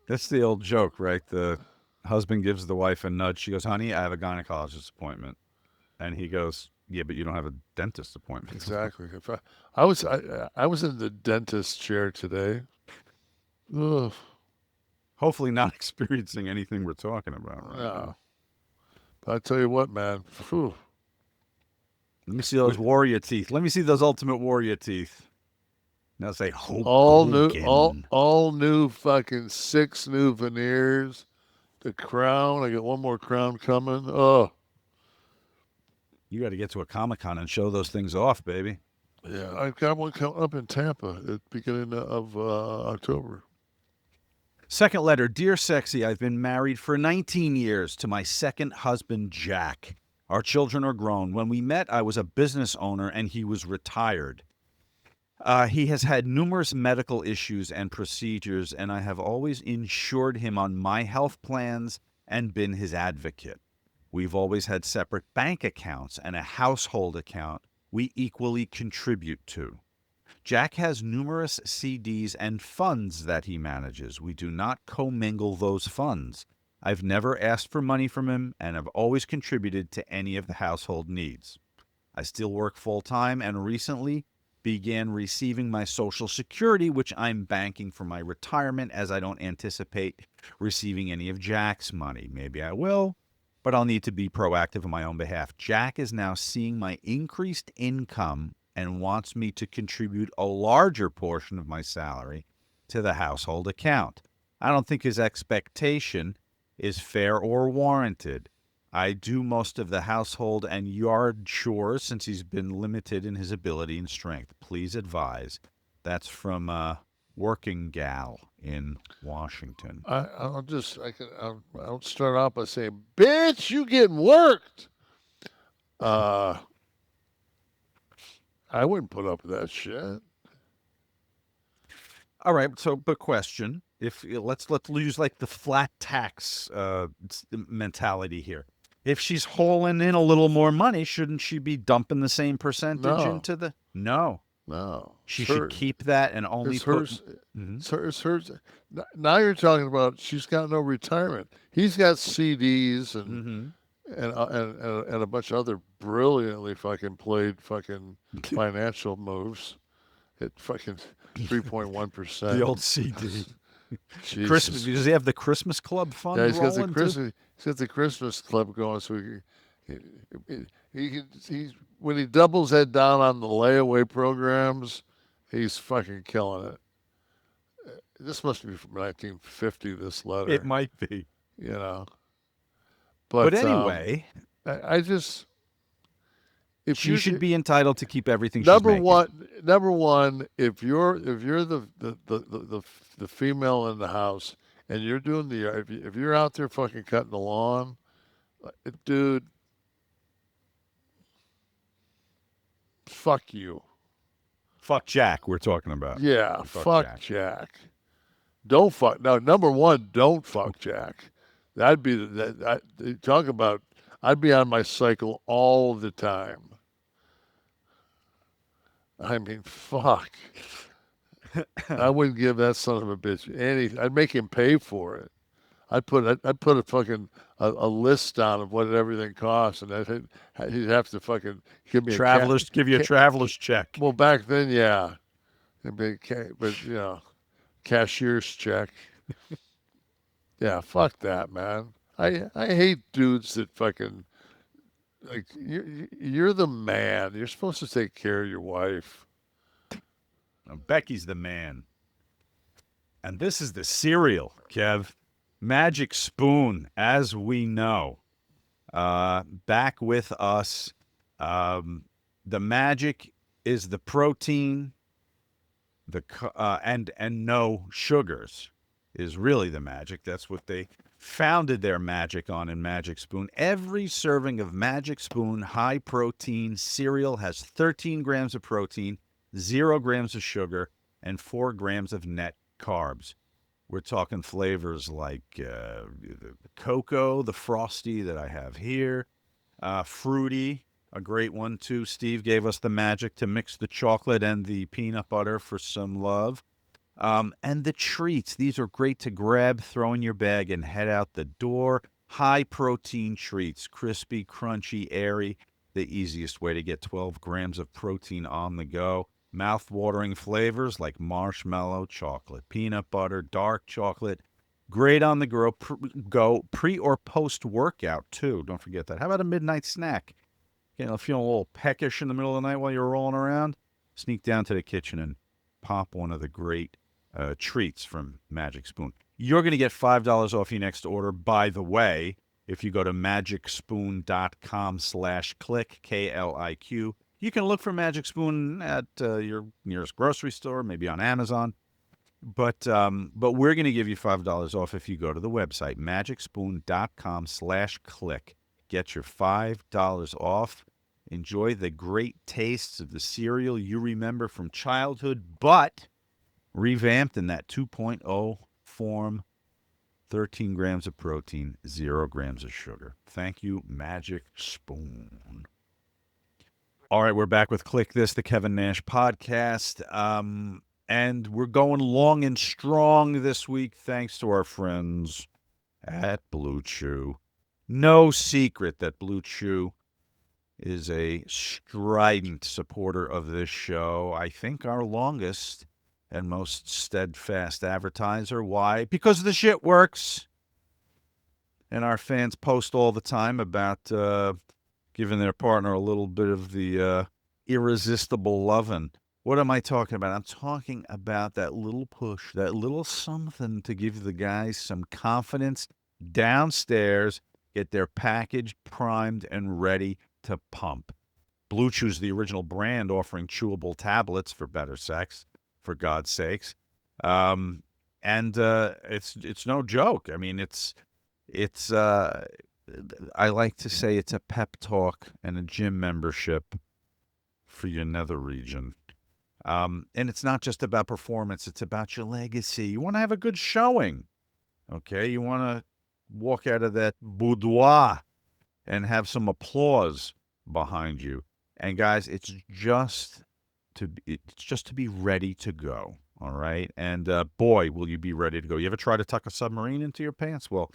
That's the old joke, right? The husband gives the wife a nudge. She goes, "Honey, I have a gynecologist appointment," and he goes, "Yeah, but you don't have a dentist appointment." Exactly. If I was in the dentist chair today. Ugh. Hopefully not experiencing anything we're talking about right now. But I tell you what, man. Whew. Let me see those warrior teeth. Let me see those Ultimate Warrior teeth. Now say all new fucking 6 new veneers. The crown. I got one more crown coming. Oh. You got to get to a Comic-Con and show those things off, baby. Yeah, I've got one coming up in Tampa at the beginning of October. Second letter. Dear Sexy, I've been married for 19 years to my second husband, Jack. Our children are grown. When we met, I was a business owner and he was retired. He has had numerous medical issues and procedures, and I have always insured him on my health plans and been his advocate. We've always had separate bank accounts and a household account we equally contribute to. Jack has numerous CDs and funds that he manages. We do not commingle those funds. I've never asked for money from him and have always contributed to any of the household needs. I still work full-time and recently began receiving my Social Security, which I'm banking for my retirement as I don't anticipate receiving any of Jack's money. Maybe I will, but I'll need to be proactive on my own behalf. Jack is now seeing my increased income and wants me to contribute a larger portion of my salary to the household account. I don't think his expectation is fair or warranted. I do most of the household and yard chores since he's been limited in his ability and strength. Please advise. That's from Working Gal in Washington. I'll start off by saying, bitch, you getting worked. I wouldn't put up with that shit. All right, so but question: if let's use like the flat tax mentality here. If she's hauling in a little more money, shouldn't she be dumping the same percentage into the? No. She should keep that and only put. It's hers. Now you're talking about she's got no retirement. He's got CDs and a bunch of other brilliantly fucking played fucking financial moves at fucking 3.1%. The old CD. Christmas. Does he have the Christmas Club fund? Yeah, he's got the Christmas Club going. So he when he doubles that down on the layaway programs, he's fucking killing it. This must be from 1950. This letter. It might be. But anyway, I just. She should be entitled to keep everything. Number one, if you're the female in the house and you're doing if you're out there fucking cutting the lawn, dude, fuck you. Fuck Jack. We're talking about. Yeah, fuck Jack. Don't fuck. Now, number one, don't fuck Jack. That'd be talk about. I'd be on my cycle all the time. I mean, fuck. I wouldn't give that son of a bitch anything. I'd make him pay for it. I'd put a fucking a list down of what everything costs, and he'd have to fucking give me give you a traveler's check. Well, back then, yeah, but cashier's check. Yeah, fuck that, man. I hate dudes that fucking like you're the man. You're supposed to take care of your wife. Now, Becky's the man. And this is the cereal, Kev. Magic Spoon, as we know. Back with us. The magic is the protein, and no sugars is really the magic. That's what they founded their magic on in Magic Spoon. Every serving of Magic Spoon high protein cereal has 13 grams of protein, 0 grams of sugar, and 4 grams of net carbs. We're talking flavors like the cocoa, the frosty that I have here, fruity, a great one too. Steve gave us the magic to mix the chocolate and the peanut butter for some love. And the treats. These are great to grab, throw in your bag, and head out the door. High protein treats, crispy, crunchy, airy. The easiest way to get 12 grams of protein on the go. Mouth-watering flavors like marshmallow, chocolate, peanut butter, dark chocolate. Great on the go, pre or post-workout, too. Don't forget that. How about a midnight snack? Feeling a little peckish in the middle of the night while you're rolling around? Sneak down to the kitchen and pop one of the great treats from Magic Spoon. You're going to get $5 off your next order, by the way, if you go to magicspoon.com/Kliq, Kliq. You can look for Magic Spoon at your nearest grocery store, maybe on Amazon. But we're going to give you $5 off if you go to the website, magicspoon.com/Kliq. Get your $5 off. Enjoy the great tastes of the cereal you remember from childhood, but revamped in that 2.0 form. 13 grams of protein, 0 grams of sugar. Thank you, Magic Spoon. All right, we're back with Kliq This, the Kevin Nash podcast. And we're going long and strong this week thanks to our friends at BLUECHEW. No secret that BLUECHEW is a strident supporter of this show. I think our longest and most steadfast advertiser. Why? Because the shit works. And our fans post all the time about giving their partner a little bit of the irresistible lovin'. What am I talking about? I'm talking about that little push, that little something to give the guys some confidence downstairs, get their package primed and ready to pump. BLUECHEW's the original brand offering chewable tablets for better sex, for God's sakes. And it's no joke. I mean, it's I like to say it's a pep talk and a gym membership for your nether region. And it's not just about performance. It's about your legacy. You want to have a good showing. Okay. You want to walk out of that boudoir and have some applause behind you. And guys, it's just to be ready to go. All right. And boy, will you be ready to go. You ever try to tuck a submarine into your pants? Well,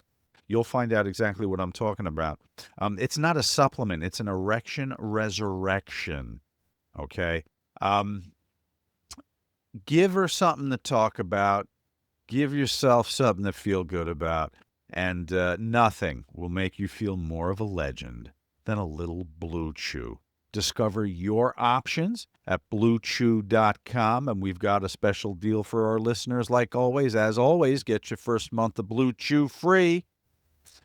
you'll find out exactly what I'm talking about. It's not a supplement. It's an erection resurrection. Okay. Give her something to talk about. Give yourself something to feel good about. And nothing will make you feel more of a legend than a little BLUECHEW. Discover your options at BLUECHEW.com. And we've got a special deal for our listeners. Like always, as always, get your first month of BLUECHEW free.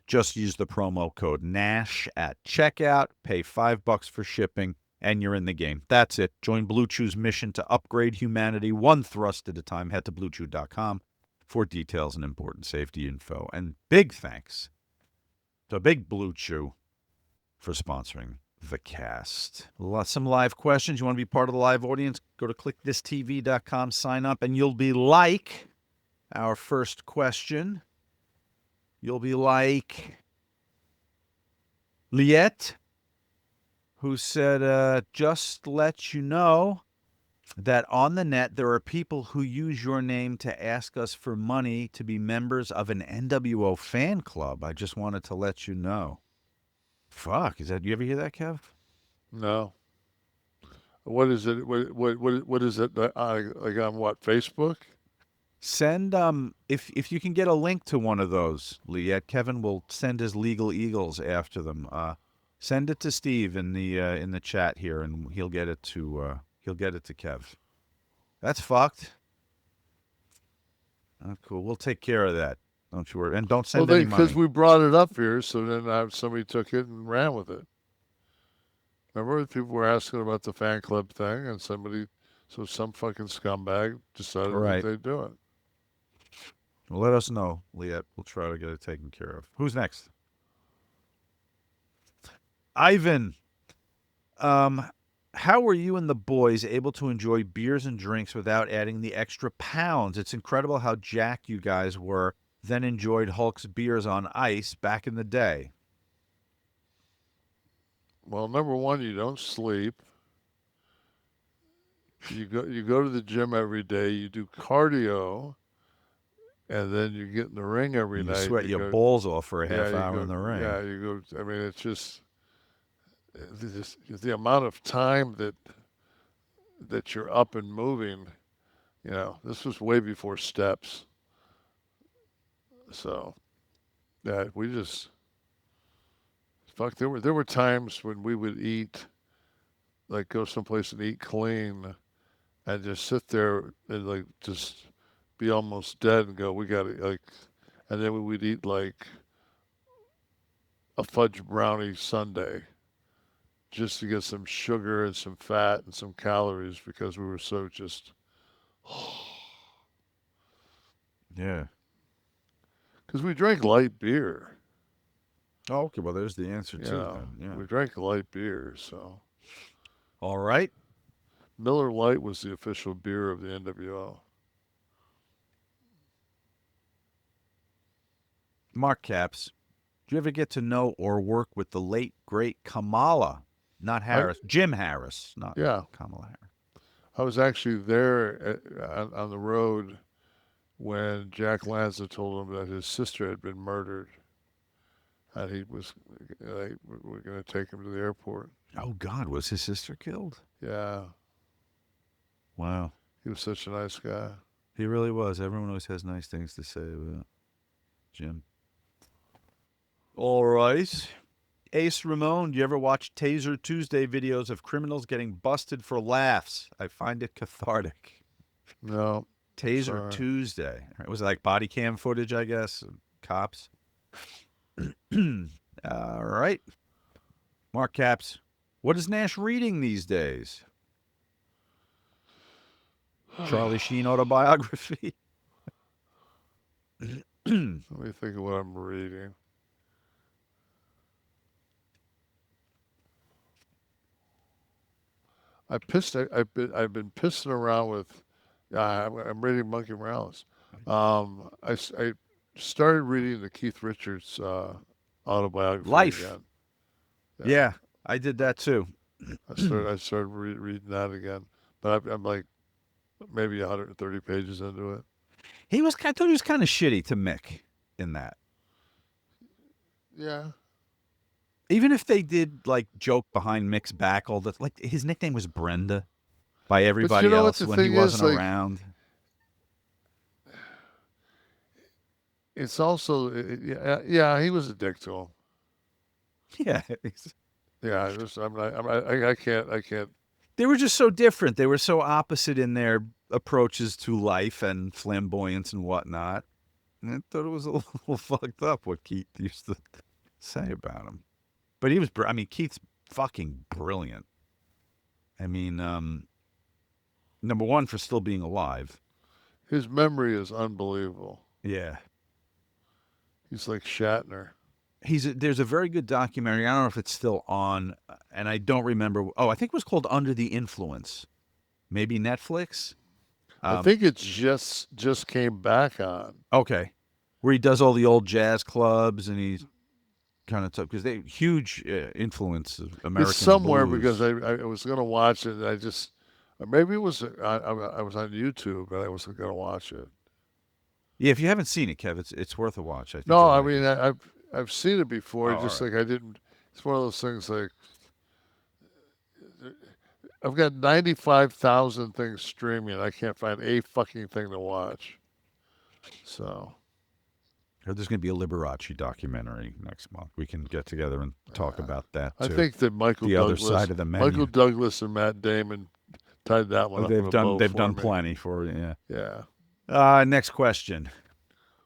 Just use the promo code NASH at checkout. Pay $5 for shipping. And you're in the game. That's it. Join BLUECHEW's mission to upgrade humanity one thrust at a time. Head to BLUECHEW.com for details and important safety info. And big thanks to Big BLUECHEW for sponsoring the cast. Some live questions. You want to be part of the live audience? Go to KliqThisTV.com, sign up, and you'll be like our first question. You'll be like Liette, who said, just let you know that on the net there are people who use your name to ask us for money to be members of an NWO fan club. I just wanted to let you know. Fuck, you ever hear that, Kev? No. What is it? What is it? Like on what, Facebook? Send if you can get a link to one of those, Liette, Kevin will send his legal eagles after them. Send it to Steve in the chat here, and he'll get it to Kev. That's fucked. Oh, cool. We'll take care of that. Don't you worry, and don't send any money. Because we brought it up here, so then somebody took it and ran with it. Remember, people were asking about the fan club thing, and some fucking scumbag decided that they'd do it. Well, let us know, Liette. We'll try to get it taken care of. Who's next? Ivan. How were you and the boys able to enjoy beers and drinks without adding the extra pounds? It's incredible how jacked you guys were, then enjoyed Hulk's beers on ice back in the day. Well, number one, you don't sleep. You go to the gym every day. You do cardio. And then you get in the ring every night. You sweat your balls off for a half hour in the ring. Yeah, you go. I mean, it's just the amount of time that you're up and moving. You know, this was way before steps. So, yeah, we just fuck. There were times when we would eat, like go someplace and eat clean, and just sit there and like just be almost dead and go, we got to, like, and then we would eat like a fudge brownie sundae just to get some sugar and some fat and some calories because we were so just. Yeah. Because we drank light beer. Oh, okay. Well, there's the answer too. Yeah. We drank light beer, so. All right. Miller Lite was the official beer of the NWO. Mark Caps, did you ever get to know or work with the late, great Kamala? Not Harris. Jim Harris, not Kamala Harris. I was actually there on the road when Jack Lanza told him that his sister had been murdered. And he was, we're going to take him to the airport. Oh, God, was his sister killed? Yeah. Wow. He was such a nice guy. He really was. Everyone always has nice things to say about Jim. All right. Ace Ramon, do you ever watch Taser Tuesday videos of criminals getting busted for laughs? I find it cathartic. No. Taser Tuesday. Was it like body cam footage, I guess? Cops? All right. Mark Caps, what is Nash reading these days? Charlie Sheen autobiography? Let me think of what I'm reading. I've been pissing around with. I'm reading Monkey Morales. I started reading the Keith Richards autobiography Life. again. Yeah, I did that too. I started reading that again, but I'm like maybe 130 pages into it. I thought he was kind of shitty to Mick in that. Yeah. Even if they did like joke behind Mick's back all the like, his nickname was Brenda by everybody else when he wasn't around. It's also, yeah, he was a dick to him. Yeah. Yeah, I can't. They were just so different. They were so opposite in their approaches to life and flamboyance and whatnot. And I thought it was a little fucked up what Keith used to say about him. But he was, Keith's fucking brilliant. I mean, number one, for still being alive. His memory is unbelievable. Yeah. He's like Shatner. There's a very good documentary. I don't know if it's still on, and I don't remember. Oh, I think it was called Under the Influence. Maybe Netflix? I think it's just came back on. Okay. Where he does all the old jazz clubs, and he's kind of tough because they huge influence of American It's somewhere blues. because I was going to watch it. And maybe it was I was on YouTube, but I wasn't going to watch it. Yeah, if you haven't seen it, Kev, it's worth a watch. I think I've seen it before. Oh, Like I didn't. It's one of those things like I've got 95,000 things streaming. I can't find a fucking thing to watch. So Heard there's going to be a Liberace documentary next month. We can get together and talk about that too. I think that the other side of the menu. Michael Douglas and Matt Damon tied that one up. They've done me. plenty for it. Yeah. Next question.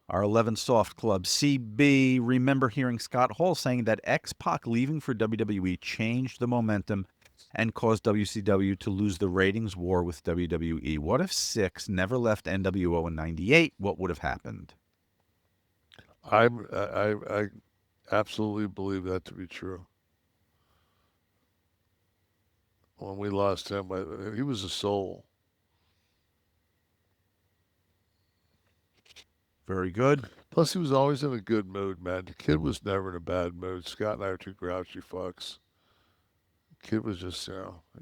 Our 11 Soft Club CB. Remember hearing Scott Hall saying that X-Pac leaving for WWE changed the momentum and caused WCW to lose the ratings war with WWE. What if Syxx never left NWO in '98? What would have happened? I absolutely believe that to be true. When we lost him, he was a soul. Very good. Plus, he was always in a good mood, man. The kid was never in a bad mood. Scott and I are two grouchy fucks. The kid was just,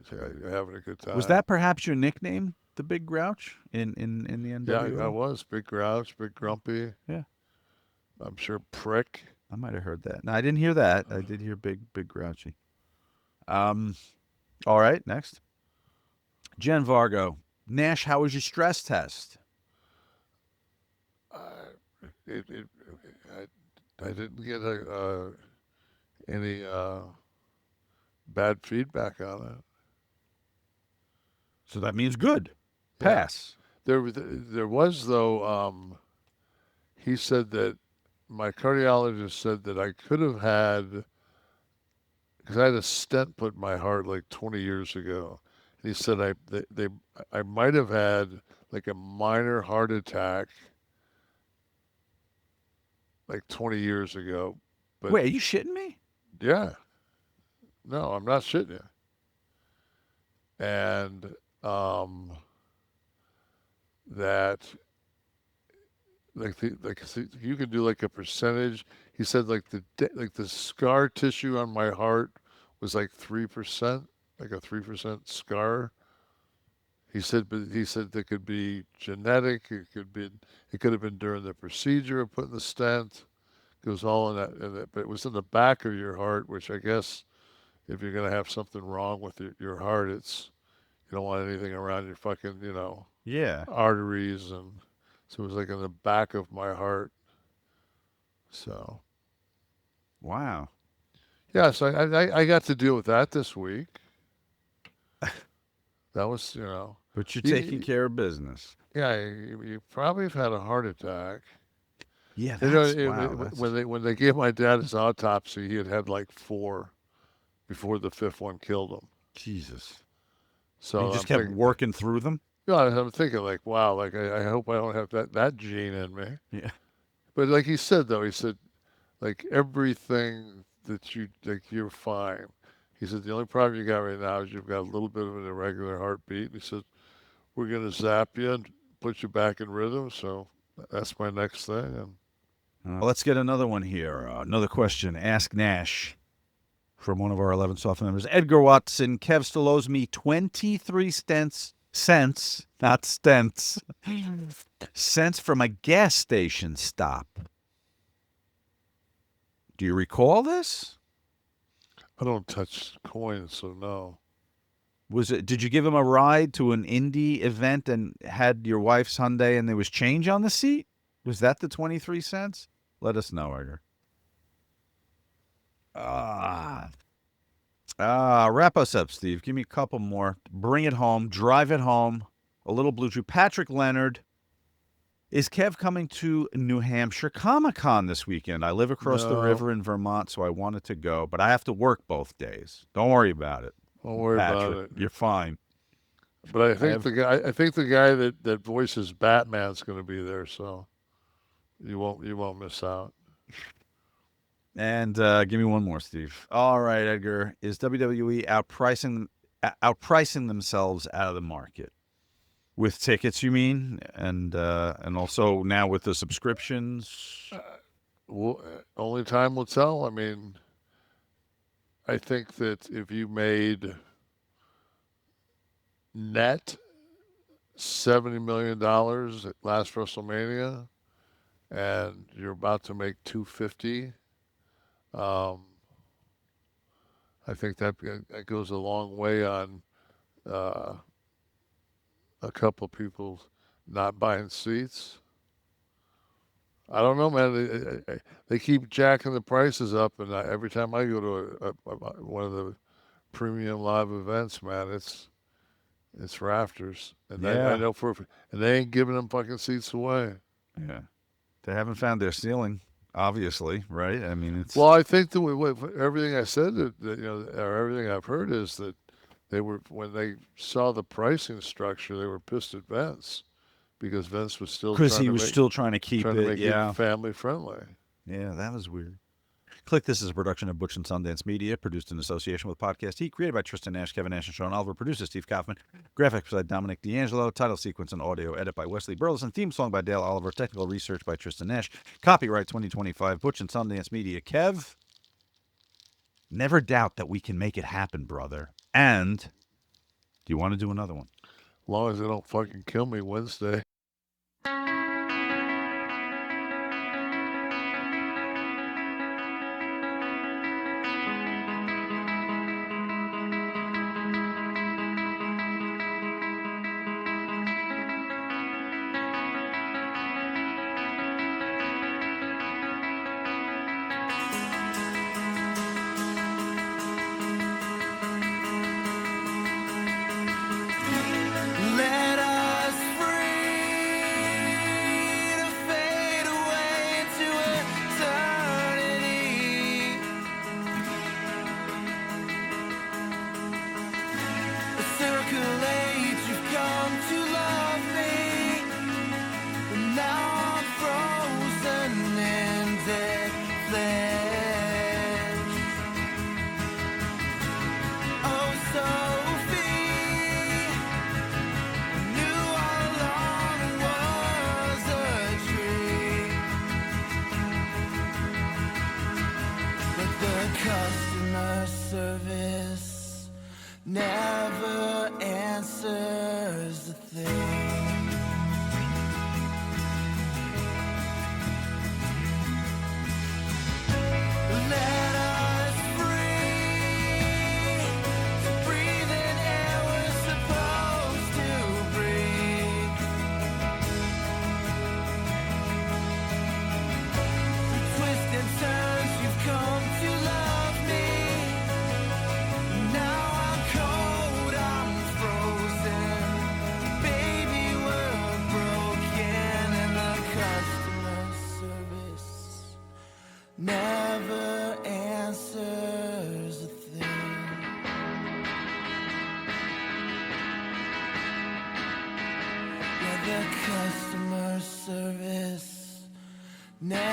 having a good time. Was that perhaps your nickname, the Big Grouch, in the NWO? Yeah, I was. Big Grouch, Big Grumpy. Yeah. I'm sure Prick. I might have heard that. No, I didn't hear that. I did hear Big Grouchy. All right, next. Jen Vargo. Nash, how was your stress test? I didn't get any bad feedback on it. So that means good. Pass. There was, though, he said that my cardiologist said that I could have had, because I had a stent put in my heart like 20 years ago. And he said I might have had like a minor heart attack like 20 years ago. But wait, are you shitting me? Yeah. No, I'm not shitting you. And that you can do like a percentage. He said like the scar tissue on my heart was like 3%, like a 3% scar. He said that could be genetic. It could have been during the procedure of putting the stent. It was all in that, but it was in the back of your heart, which I guess if you're gonna have something wrong with your heart, you don't want anything around your fucking arteries, and so it was like in the back of my heart. So, wow. Yeah, so I got to deal with that this week. That was, But you're taking care of business. Yeah, you probably have had a heart attack. Yeah, when they gave my dad his autopsy, he had like 4 before the 5th one killed him. Jesus. So you just kept working through them? Yeah, I'm thinking like, wow, like I hope I don't have that gene in me. Yeah. But like he said, like everything you're fine. He said, the only problem you got right now is you've got a little bit of an irregular heartbeat. He said, we're going to zap you and put you back in rhythm. So that's my next thing. Let's get another one here. Another question. Ask Nash from one of our 11 soft members. Edgar Watson. Kev still owes me 23 cents, not stents, cents from a gas station stop. Do you recall this? I don't touch coins, so no. Did you give him a ride to an indie event and had your wife's Hyundai and there was change on the seat? Was that the 23 cents? Let us know, Edgar. Wrap us up, Steve. Give me a couple more. Bring it home. Drive it home. A little BLUECHEW. Patrick Leonard. Is Kev coming to New Hampshire Comic-Con this weekend? I live across the river in Vermont, so I wanted to go, but I have to work both days. Don't worry about it. Don't worry about it. You're fine. But I think the guy that voices Batman's going to be there, so you won't miss out. And give me one more, Steve. All right, Edgar. Is WWE outpricing themselves out of the market? With tickets, you mean? And also now with the subscriptions? Only time will tell. I mean, I think that if you made net $70 million at last WrestleMania and you're about to make $250, I think that goes a long way on a couple people not buying seats. I don't know, man. They keep jacking the prices up, and every time I go to one of the premium live events, man, it's rafters. And Yeah. I know and they ain't giving them fucking seats away. Yeah. They haven't found their ceiling, obviously, right? I mean, it's... Well, I think everything I said, or everything I've heard is that they were, when they saw the pricing structure, they were pissed at Vince because Vince was still because he was still trying to keep it, it family friendly. Yeah, that was weird. Kliq, this is a production of Butch and Sundance Media, produced in association with Podcast Heat, created by Tristan Nash, Kevin Nash and Sean Oliver, producer Steve Kaufman, graphics by Dominic D'Angelo, title sequence and audio edit by Wesley Burleson, theme song by Dale Oliver, technical research by Tristan Nash, copyright 2025, Butch and Sundance Media. Kev, never doubt that we can make it happen, brother. And do you want to do another one? As long as they don't fucking kill me Wednesday. Customer service never answers a thing. Let us free to breathe in air we're supposed to breathe. Through twists and turns you've come to love me. Now I'm cold, I'm frozen. Baby, we're broken, and the customer service never answers a thing. Yeah, the customer service never